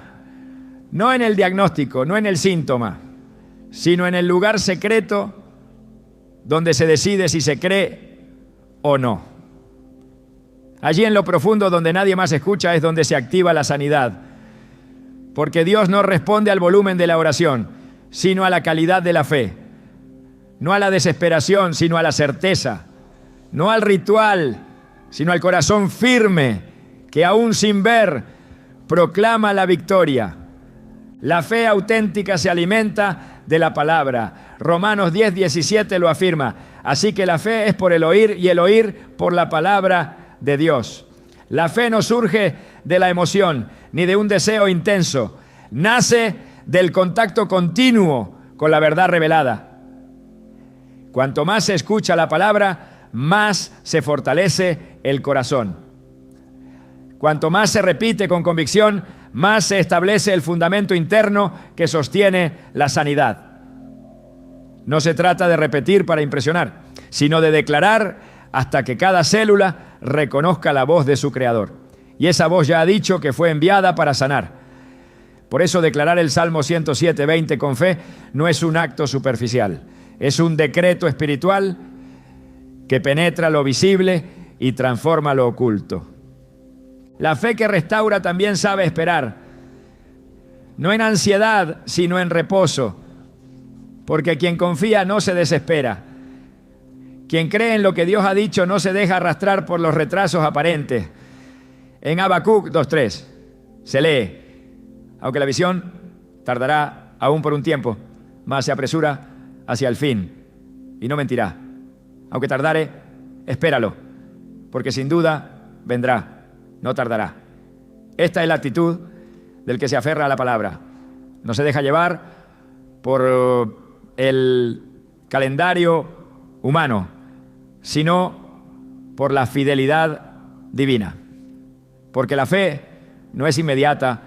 Speaker 1: No en el diagnóstico, no en el síntoma, sino en el lugar secreto donde se decide si se cree o no. Allí en lo profundo donde nadie más escucha es donde se activa la sanidad. Porque Dios no responde al volumen de la oración, sino a la calidad de la fe. No a la desesperación, sino a la certeza. No al ritual, sino al corazón firme que aún sin ver proclama la victoria. La fe auténtica se alimenta de la palabra. Romanos 10:17 lo afirma. Así que la fe es por el oír y el oír por la palabra de Dios. La fe no surge de la emoción ni de un deseo intenso. Nace del contacto continuo con la verdad revelada. Cuanto más se escucha la palabra, más se fortalece el corazón. Cuanto más se repite con convicción, más se establece el fundamento interno que sostiene la sanidad. No se trata de repetir para impresionar, sino de declarar hasta que cada célula reconozca la voz de su Creador. Y esa voz ya ha dicho que fue enviada para sanar. Por eso declarar el Salmo 107:20 con fe no es un acto superficial. Es un decreto espiritual que penetra lo visible y transforma lo oculto. La fe que restaura también sabe esperar, no en ansiedad, sino en reposo, porque quien confía no se desespera. Quien cree en lo que Dios ha dicho no se deja arrastrar por los retrasos aparentes. En Habacuc 2:3 se lee: aunque la visión tardará aún por un tiempo, mas se apresura hacia el fin, y no mentirá. Aunque tardare, espéralo, porque sin duda vendrá, no tardará. Esta es la actitud del que se aferra a la palabra. No se deja llevar por el calendario humano, sino por la fidelidad divina. Porque la fe no es inmediata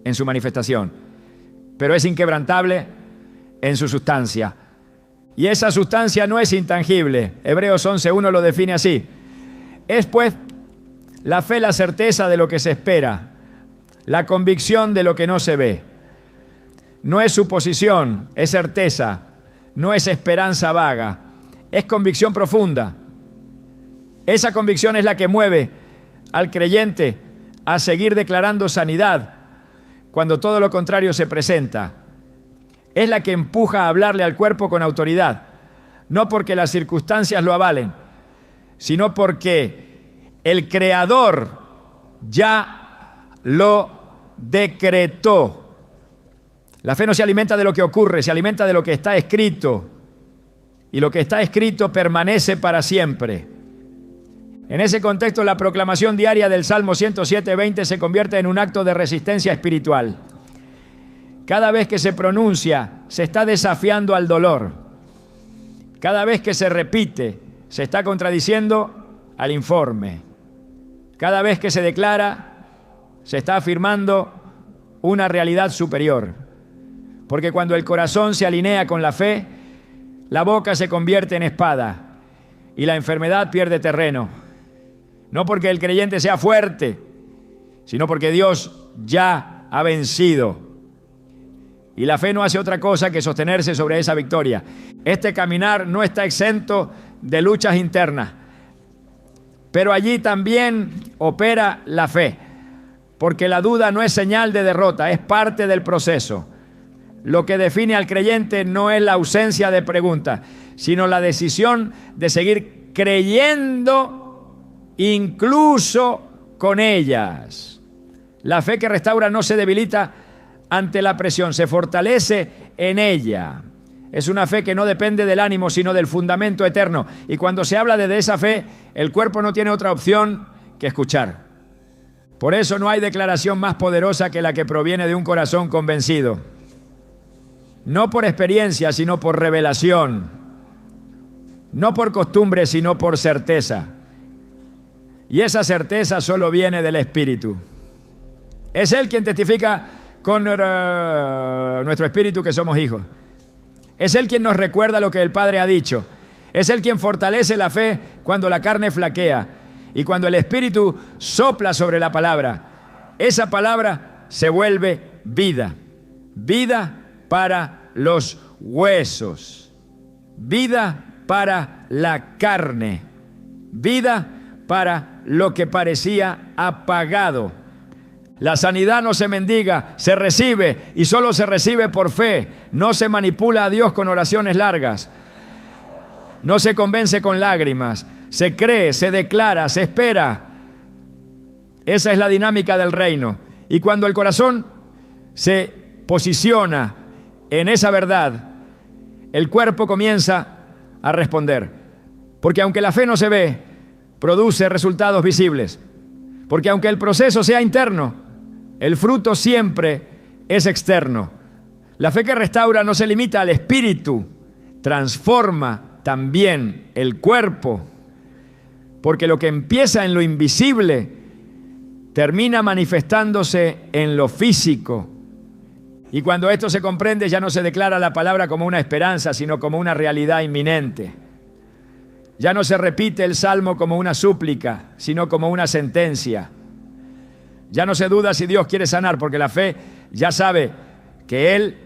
Speaker 1: en su manifestación, pero es inquebrantable en su sustancia. Y esa sustancia no es intangible. Hebreos 11:1 lo define así. Es pues la fe la certeza de lo que se espera, la convicción de lo que no se ve. No es suposición, es certeza, no es esperanza vaga, es convicción profunda. Esa convicción es la que mueve al creyente a seguir declarando sanidad cuando todo lo contrario se presenta. Es la que empuja a hablarle al cuerpo con autoridad, no porque las circunstancias lo avalen, sino porque el Creador ya lo decretó. La fe no se alimenta de lo que ocurre, se alimenta de lo que está escrito. Y lo que está escrito permanece para siempre. En ese contexto, la proclamación diaria del Salmo 107:20 se convierte en un acto de resistencia espiritual. Cada vez que se pronuncia, se está desafiando al dolor. Cada vez que se repite, se está contradiciendo al informe. Cada vez que se declara, se está afirmando una realidad superior. Porque cuando el corazón se alinea con la fe, la boca se convierte en espada y la enfermedad pierde terreno. No porque el creyente sea fuerte, sino porque Dios ya ha vencido. Y la fe no hace otra cosa que sostenerse sobre esa victoria. Este caminar no está exento de luchas internas, pero allí también opera la fe, porque la duda no es señal de derrota, es parte del proceso. Lo que define al creyente no es la ausencia de preguntas, sino la decisión de seguir creyendo incluso con ellas. La fe que restaura no se debilita ante la presión, se fortalece en ella. Es una fe que no depende del ánimo, sino del fundamento eterno. Y cuando se habla de esa fe, el cuerpo no tiene otra opción que escuchar. Por eso no hay declaración más poderosa que la que proviene de un corazón convencido. No por experiencia, sino por revelación. No por costumbre, sino por certeza. Y esa certeza solo viene del Espíritu. Es Él quien testifica con nuestro espíritu que somos hijos. Es Él quien nos recuerda lo que el Padre ha dicho. Es Él quien fortalece la fe cuando la carne flaquea. Y cuando el Espíritu sopla sobre la palabra, esa palabra se vuelve vida. Vida para los huesos, vida para la carne, vida para lo que parecía apagado. La sanidad no se mendiga, se recibe y solo se recibe por fe. No se manipula a Dios con oraciones largas, no se convence con lágrimas, se cree, se declara, se espera. Esa es la dinámica del reino. Y cuando el corazón se posiciona en esa verdad, el cuerpo comienza a responder. Porque aunque la fe no se ve, produce resultados visibles. Porque aunque el proceso sea interno, el fruto siempre es externo. La fe que restaura no se limita al espíritu, transforma también el cuerpo. Porque lo que empieza en lo invisible termina manifestándose en lo físico. Y cuando esto se comprende, ya no se declara la palabra como una esperanza, sino como una realidad inminente. Ya no se repite el salmo como una súplica, sino como una sentencia. Ya no se duda si Dios quiere sanar, porque la fe ya sabe que Él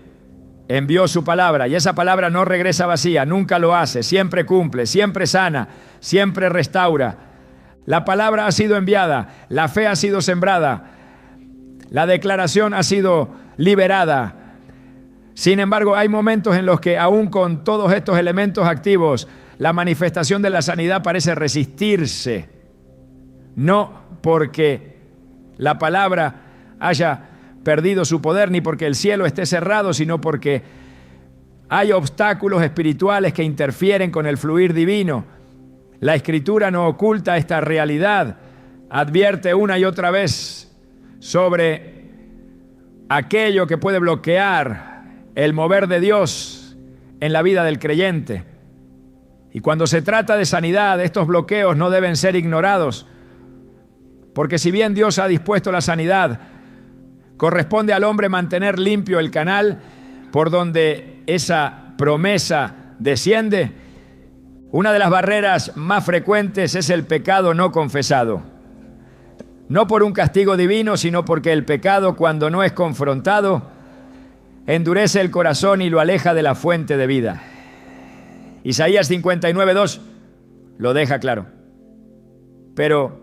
Speaker 1: envió su palabra, y esa palabra no regresa vacía, nunca lo hace, siempre cumple, siempre sana, siempre restaura. La palabra ha sido enviada, la fe ha sido sembrada, la declaración ha sido liberada. Sin embargo, hay momentos en los que aún con todos estos elementos activos, la manifestación de la sanidad parece resistirse. No porque la palabra haya perdido su poder, ni porque el cielo esté cerrado, sino porque hay obstáculos espirituales que interfieren con el fluir divino. La Escritura no oculta esta realidad, advierte una y otra vez sobre aquello que puede bloquear el mover de Dios en la vida del creyente. Y cuando se trata de sanidad, estos bloqueos no deben ser ignorados, porque si bien Dios ha dispuesto la sanidad, corresponde al hombre mantener limpio el canal por donde esa promesa desciende. Una de las barreras más frecuentes es el pecado no confesado. No por un castigo divino, sino porque el pecado, cuando no es confrontado, endurece el corazón y lo aleja de la fuente de vida. Isaías 59:2 lo deja claro. Pero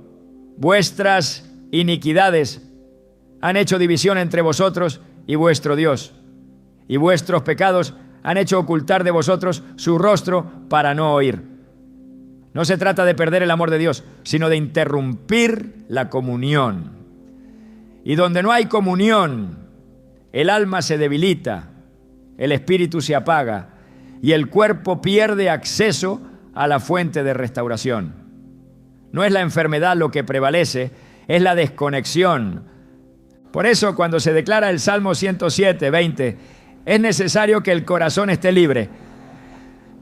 Speaker 1: vuestras iniquidades han hecho división entre vosotros y vuestro Dios, y vuestros pecados han hecho ocultar de vosotros su rostro para no oír. No se trata de perder el amor de Dios, sino de interrumpir la comunión. Y donde no hay comunión, el alma se debilita, el espíritu se apaga y el cuerpo pierde acceso a la fuente de restauración. No es la enfermedad lo que prevalece, es la desconexión. Por eso, cuando se declara el Salmo 107:20, es necesario que el corazón esté libre.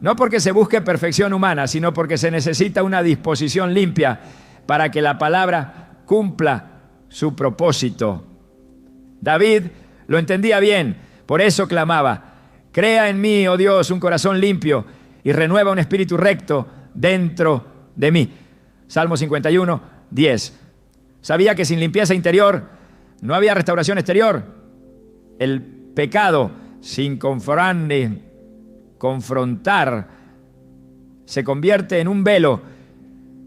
Speaker 1: No porque se busque perfección humana, sino porque se necesita una disposición limpia para que la palabra cumpla su propósito. David lo entendía bien, por eso clamaba: crea en mí, oh Dios, un corazón limpio y renueva un espíritu recto dentro de mí. Salmo 51:10. Sabía que sin limpieza interior no había restauración exterior. El pecado sin confrontar se convierte en un velo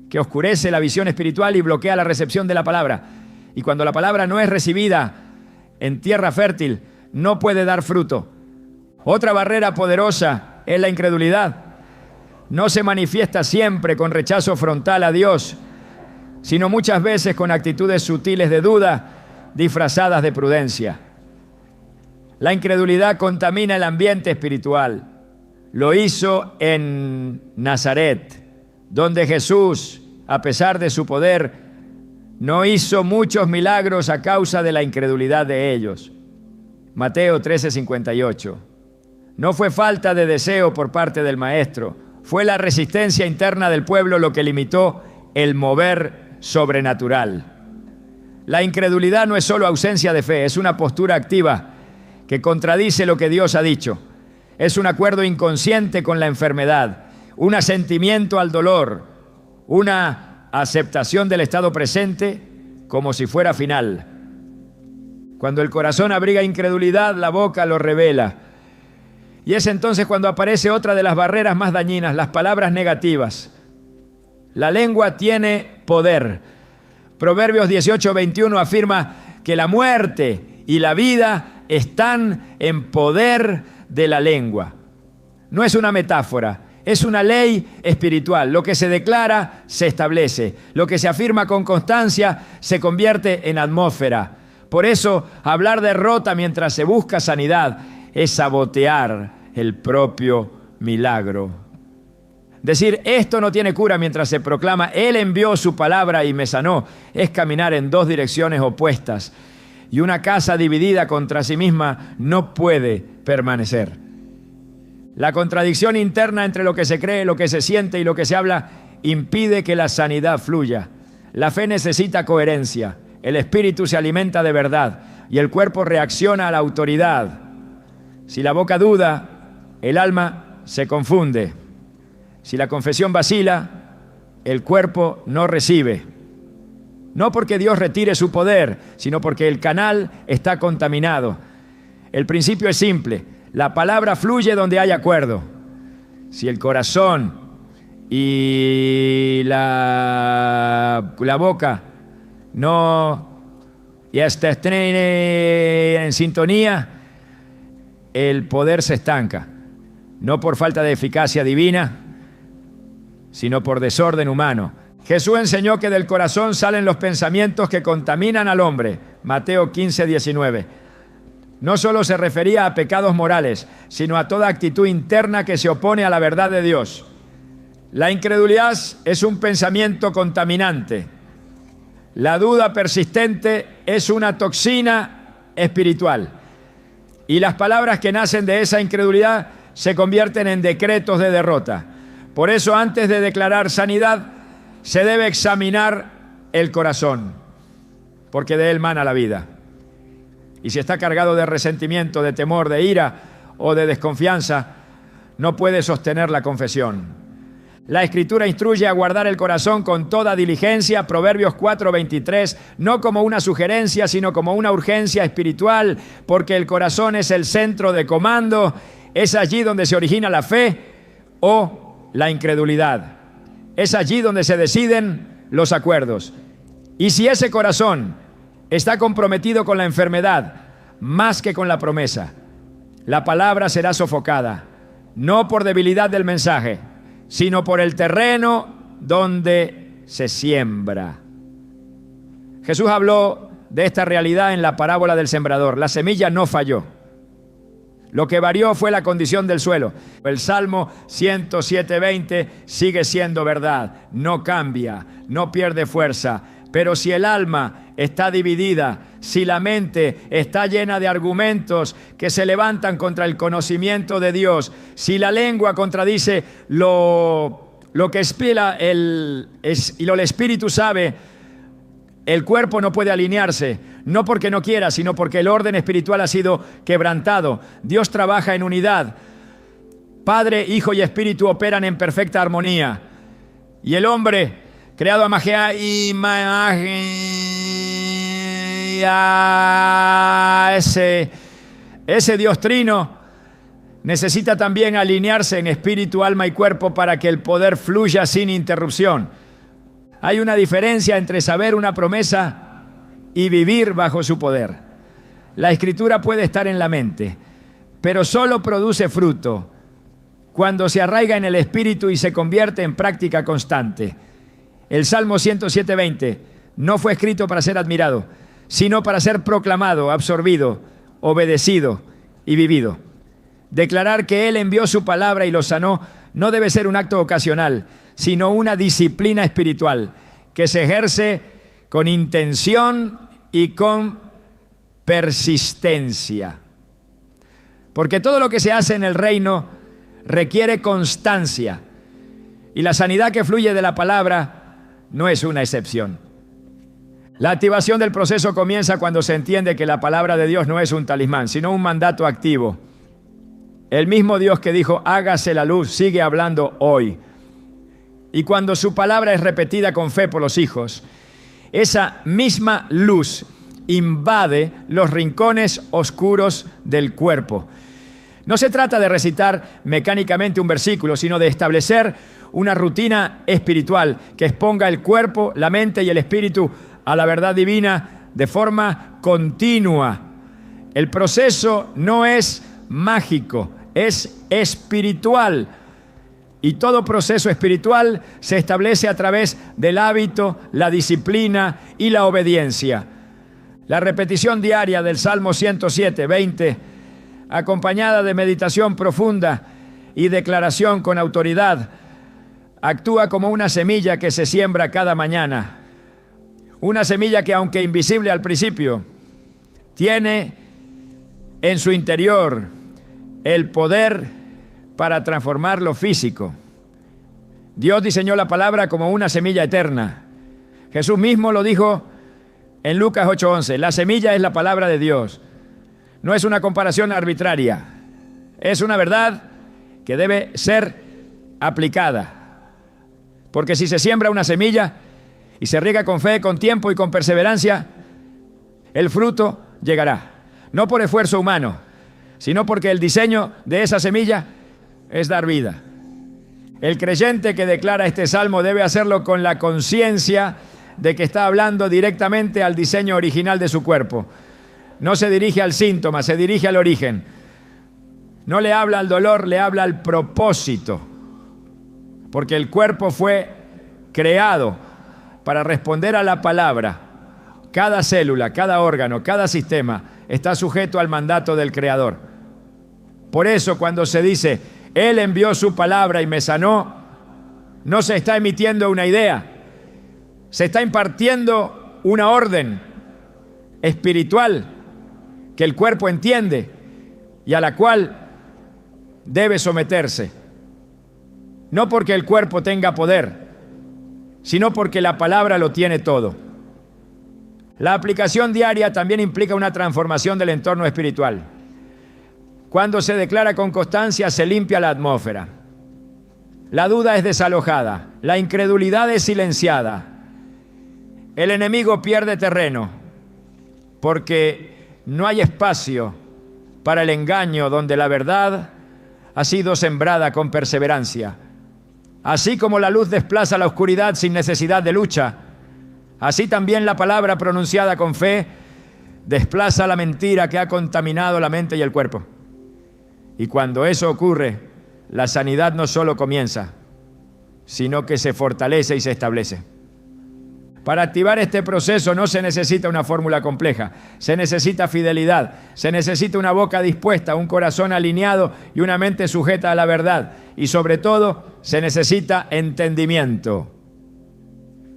Speaker 1: que oscurece la visión espiritual y bloquea la recepción de la palabra. Y cuando la palabra no es recibida en tierra fértil, no puede dar fruto. Otra barrera poderosa es la incredulidad. No se manifiesta siempre con rechazo frontal a Dios, sino muchas veces con actitudes sutiles de duda, disfrazadas de prudencia. La incredulidad contamina el ambiente espiritual. Lo hizo en Nazaret, donde Jesús, a pesar de su poder, no hizo muchos milagros a causa de la incredulidad de ellos. Mateo 13:58. No fue falta de deseo por parte del maestro, fue la resistencia interna del pueblo lo que limitó el mover sobrenatural. La incredulidad no es solo ausencia de fe, es una postura activa que contradice lo que Dios ha dicho. Es un acuerdo inconsciente con la enfermedad, un asentimiento al dolor, una aceptación del estado presente como si fuera final. Cuando el corazón abriga incredulidad, la boca lo revela. Y es entonces cuando aparece otra de las barreras más dañinas, las palabras negativas. La lengua tiene poder. Proverbios 18:21 afirma que la muerte y la vida están en poder de la lengua. No es una metáfora, es una ley espiritual. Lo que se declara se establece. Lo que se afirma con constancia se convierte en atmósfera. Por eso, hablar derrota mientras se busca sanidad es sabotear el propio milagro. Decir esto no tiene cura mientras se proclama Él envió su palabra y me sanó es caminar en dos direcciones opuestas. Y una casa dividida contra sí misma no puede permanecer. La contradicción interna entre lo que se cree, lo que se siente y lo que se habla impide que la sanidad fluya. La fe necesita coherencia. El espíritu se alimenta de verdad y el cuerpo reacciona a la autoridad. Si la boca duda, el alma se confunde. Si la confesión vacila, el cuerpo no recibe. No porque Dios retire su poder, sino porque el canal está contaminado. El principio es simple. La palabra fluye donde hay acuerdo. Si el corazón y la boca no estén en sintonía, el poder se estanca. No por falta de eficacia divina, sino por desorden humano. Jesús enseñó que del corazón salen los pensamientos que contaminan al hombre. Mateo 15:19. No solo se refería a pecados morales, sino a toda actitud interna que se opone a la verdad de Dios. La incredulidad es un pensamiento contaminante. La duda persistente es una toxina espiritual. Y las palabras que nacen de esa incredulidad se convierten en decretos de derrota. Por eso, antes de declarar sanidad, se debe examinar el corazón, porque de él mana la vida. Y si está cargado de resentimiento, de temor, de ira o de desconfianza, no puede sostener la confesión. La Escritura instruye a guardar el corazón con toda diligencia, Proverbios 4:23, no como una sugerencia, sino como una urgencia espiritual, porque el corazón es el centro de comando, es allí donde se origina la fe o la incredulidad. Es allí donde se deciden los acuerdos. Y si ese corazón está comprometido con la enfermedad más que con la promesa, la palabra será sofocada, no por debilidad del mensaje, sino por el terreno donde se siembra. Jesús habló de esta realidad en la parábola del sembrador. La semilla no falló. Lo que varió fue la condición del suelo. El Salmo 107:20 sigue siendo verdad, no cambia, no pierde fuerza. Pero si el alma está dividida, si la mente está llena de argumentos que se levantan contra el conocimiento de Dios, si la lengua contradice lo que expila y lo el Espíritu sabe, el cuerpo no puede alinearse, no porque no quiera, sino porque el orden espiritual ha sido quebrantado. Dios trabaja en unidad. Padre, Hijo y Espíritu operan en perfecta armonía. Y el hombre, creado a ese Dios trino, necesita también alinearse en espíritu, alma y cuerpo para que el poder fluya sin interrupción. Hay una diferencia entre saber una promesa y vivir bajo su poder. La Escritura puede estar en la mente, pero solo produce fruto cuando se arraiga en el espíritu y se convierte en práctica constante. El Salmo 107:20 no fue escrito para ser admirado, sino para ser proclamado, absorbido, obedecido y vivido. Declarar que Él envió su palabra y lo sanó no debe ser un acto ocasional, sino una disciplina espiritual que se ejerce con intención y con persistencia. Porque todo lo que se hace en el reino requiere constancia, y la sanidad que fluye de la palabra no es una excepción. La activación del proceso comienza cuando se entiende que la palabra de Dios no es un talismán, sino un mandato activo. El mismo Dios que dijo, hágase la luz, sigue hablando hoy. Y cuando su palabra es repetida con fe por los hijos, esa misma luz invade los rincones oscuros del cuerpo. No se trata de recitar mecánicamente un versículo, sino de establecer una rutina espiritual que exponga el cuerpo, la mente y el espíritu a la verdad divina de forma continua. El proceso no es mágico, es espiritual. Y todo proceso espiritual se establece a través del hábito, la disciplina y la obediencia. La repetición diaria del Salmo 107:20, acompañada de meditación profunda y declaración con autoridad, actúa como una semilla que se siembra cada mañana. Una semilla que, aunque invisible al principio, tiene en su interior el poder para transformar lo físico. Dios diseñó la palabra como una semilla eterna. Jesús mismo lo dijo en Lucas 8:11. La semilla es la palabra de Dios. No es una comparación arbitraria. Es una verdad que debe ser aplicada. Porque si se siembra una semilla y se riega con fe, con tiempo y con perseverancia, el fruto llegará. No por esfuerzo humano, sino porque el diseño de esa semilla es dar vida. El creyente que declara este salmo debe hacerlo con la conciencia de que está hablando directamente al diseño original de su cuerpo. No se dirige al síntoma, se dirige al origen. No le habla al dolor, le habla al propósito. Porque el cuerpo fue creado para responder a la palabra. Cada célula, cada órgano, cada sistema está sujeto al mandato del Creador. Por eso cuando se dice, Él envió su palabra y me sanó, no se está emitiendo una idea, se está impartiendo una orden espiritual que el cuerpo entiende y a la cual debe someterse. No porque el cuerpo tenga poder, sino porque la palabra lo tiene todo. La aplicación diaria también implica una transformación del entorno espiritual. Cuando se declara con constancia, se limpia la atmósfera. La duda es desalojada, la incredulidad es silenciada. El enemigo pierde terreno, porque no hay espacio para el engaño donde la verdad ha sido sembrada con perseverancia. Así como la luz desplaza la oscuridad sin necesidad de lucha, así también la palabra pronunciada con fe desplaza la mentira que ha contaminado la mente y el cuerpo. Y cuando eso ocurre, la sanidad no solo comienza, sino que se fortalece y se establece. Para activar este proceso no se necesita una fórmula compleja, se necesita fidelidad, se necesita una boca dispuesta, un corazón alineado y una mente sujeta a la verdad. Y sobre todo, se necesita entendimiento.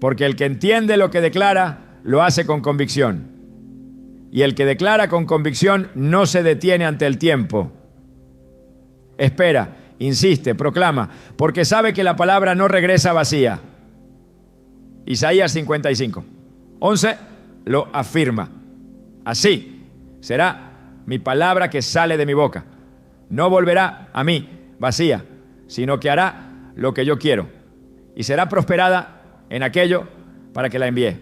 Speaker 1: Porque el que entiende lo que declara, lo hace con convicción. Y el que declara con convicción no se detiene ante el tiempo. Espera, insiste, proclama, porque sabe que la palabra no regresa vacía. Isaías 55:11 lo afirma. Así será mi palabra que sale de mi boca. No volverá a mí vacía, sino que hará lo que yo quiero y será prosperada en aquello para que la envíe.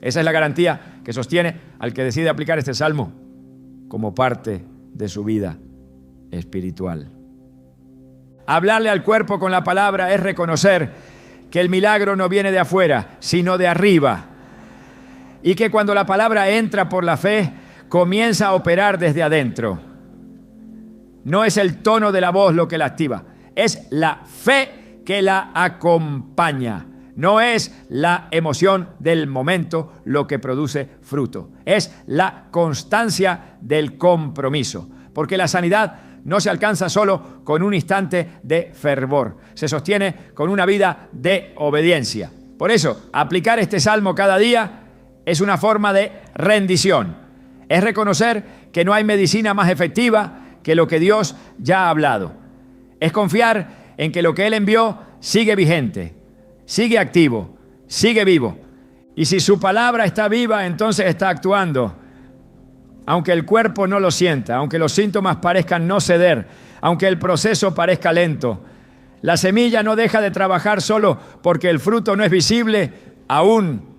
Speaker 1: Esa es la garantía que sostiene al que decide aplicar este salmo como parte de su vida espiritual. Hablarle al cuerpo con la palabra es reconocer que el milagro no viene de afuera, sino de arriba. Y que cuando la palabra entra por la fe, comienza a operar desde adentro. No es el tono de la voz lo que la activa, es la fe que la acompaña. No es la emoción del momento lo que produce fruto, es la constancia del compromiso. Porque la sanidad no se alcanza solo con un instante de fervor, se sostiene con una vida de obediencia. Por eso, aplicar este salmo cada día es una forma de rendición. Es reconocer que no hay medicina más efectiva que lo que Dios ya ha hablado. Es confiar en que lo que Él envió sigue vigente, sigue activo, sigue vivo. Y si su palabra está viva, entonces está actuando. Aunque el cuerpo no lo sienta, aunque los síntomas parezcan no ceder, aunque el proceso parezca lento, la semilla no deja de trabajar solo porque el fruto no es visible aún.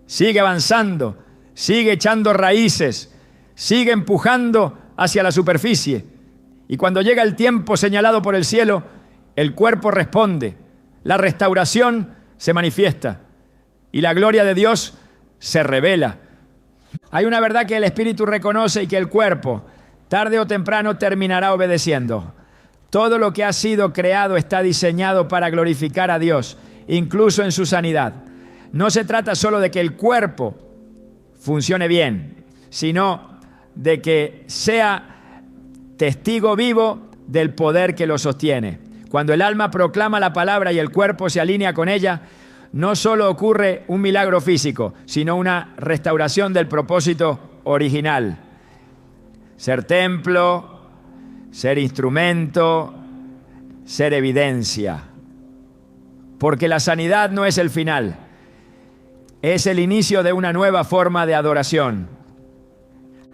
Speaker 1: Sigue avanzando, sigue echando raíces, sigue empujando hacia la superficie. Y cuando llega el tiempo señalado por el cielo, el cuerpo responde, la restauración se manifiesta y la gloria de Dios se revela. Hay una verdad que el espíritu reconoce y que el cuerpo, tarde o temprano, terminará obedeciendo. Todo lo que ha sido creado está diseñado para glorificar a Dios, incluso en su sanidad. No se trata solo de que el cuerpo funcione bien, sino de que sea testigo vivo del poder que lo sostiene. Cuando el alma proclama la palabra y el cuerpo se alinea con ella, no solo ocurre un milagro físico, sino una restauración del propósito original. Ser templo, ser instrumento, ser evidencia. Porque la sanidad no es el final, es el inicio de una nueva forma de adoración.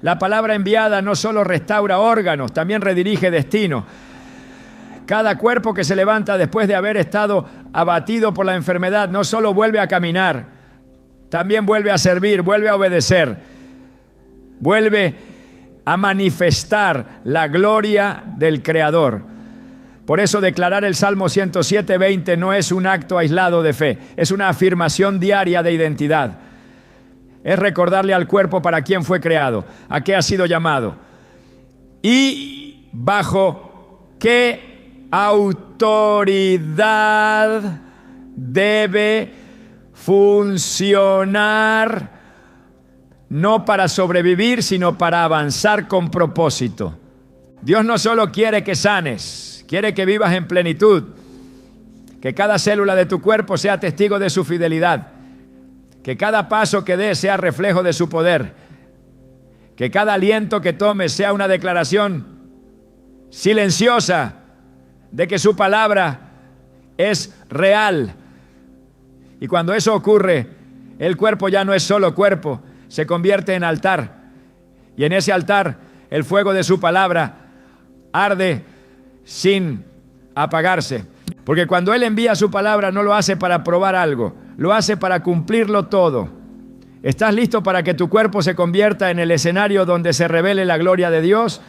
Speaker 1: La palabra enviada no solo restaura órganos, también redirige destino. Cada cuerpo que se levanta después de haber estado abatido por la enfermedad no solo vuelve a caminar, también vuelve a servir, vuelve a obedecer, vuelve a manifestar la gloria del Creador. Por eso declarar el Salmo 107:20 no es un acto aislado de fe, es una afirmación diaria de identidad. Es recordarle al cuerpo para quién fue creado, a qué ha sido llamado y bajo qué autoridad debe funcionar, no para sobrevivir, sino para avanzar con propósito. Dios no solo quiere que sanes, quiere que vivas en plenitud, que cada célula de tu cuerpo sea testigo de su fidelidad, que cada paso que des sea reflejo de su poder, que cada aliento que tomes sea una declaración silenciosa de que su palabra es real. Y cuando eso ocurre, el cuerpo ya no es solo cuerpo, se convierte en altar. Y en ese altar, el fuego de su palabra arde sin apagarse. Porque cuando Él envía su palabra, no lo hace para probar algo, lo hace para cumplirlo todo. ¿Estás listo para que tu cuerpo se convierta en el escenario donde se revele la gloria de Dios?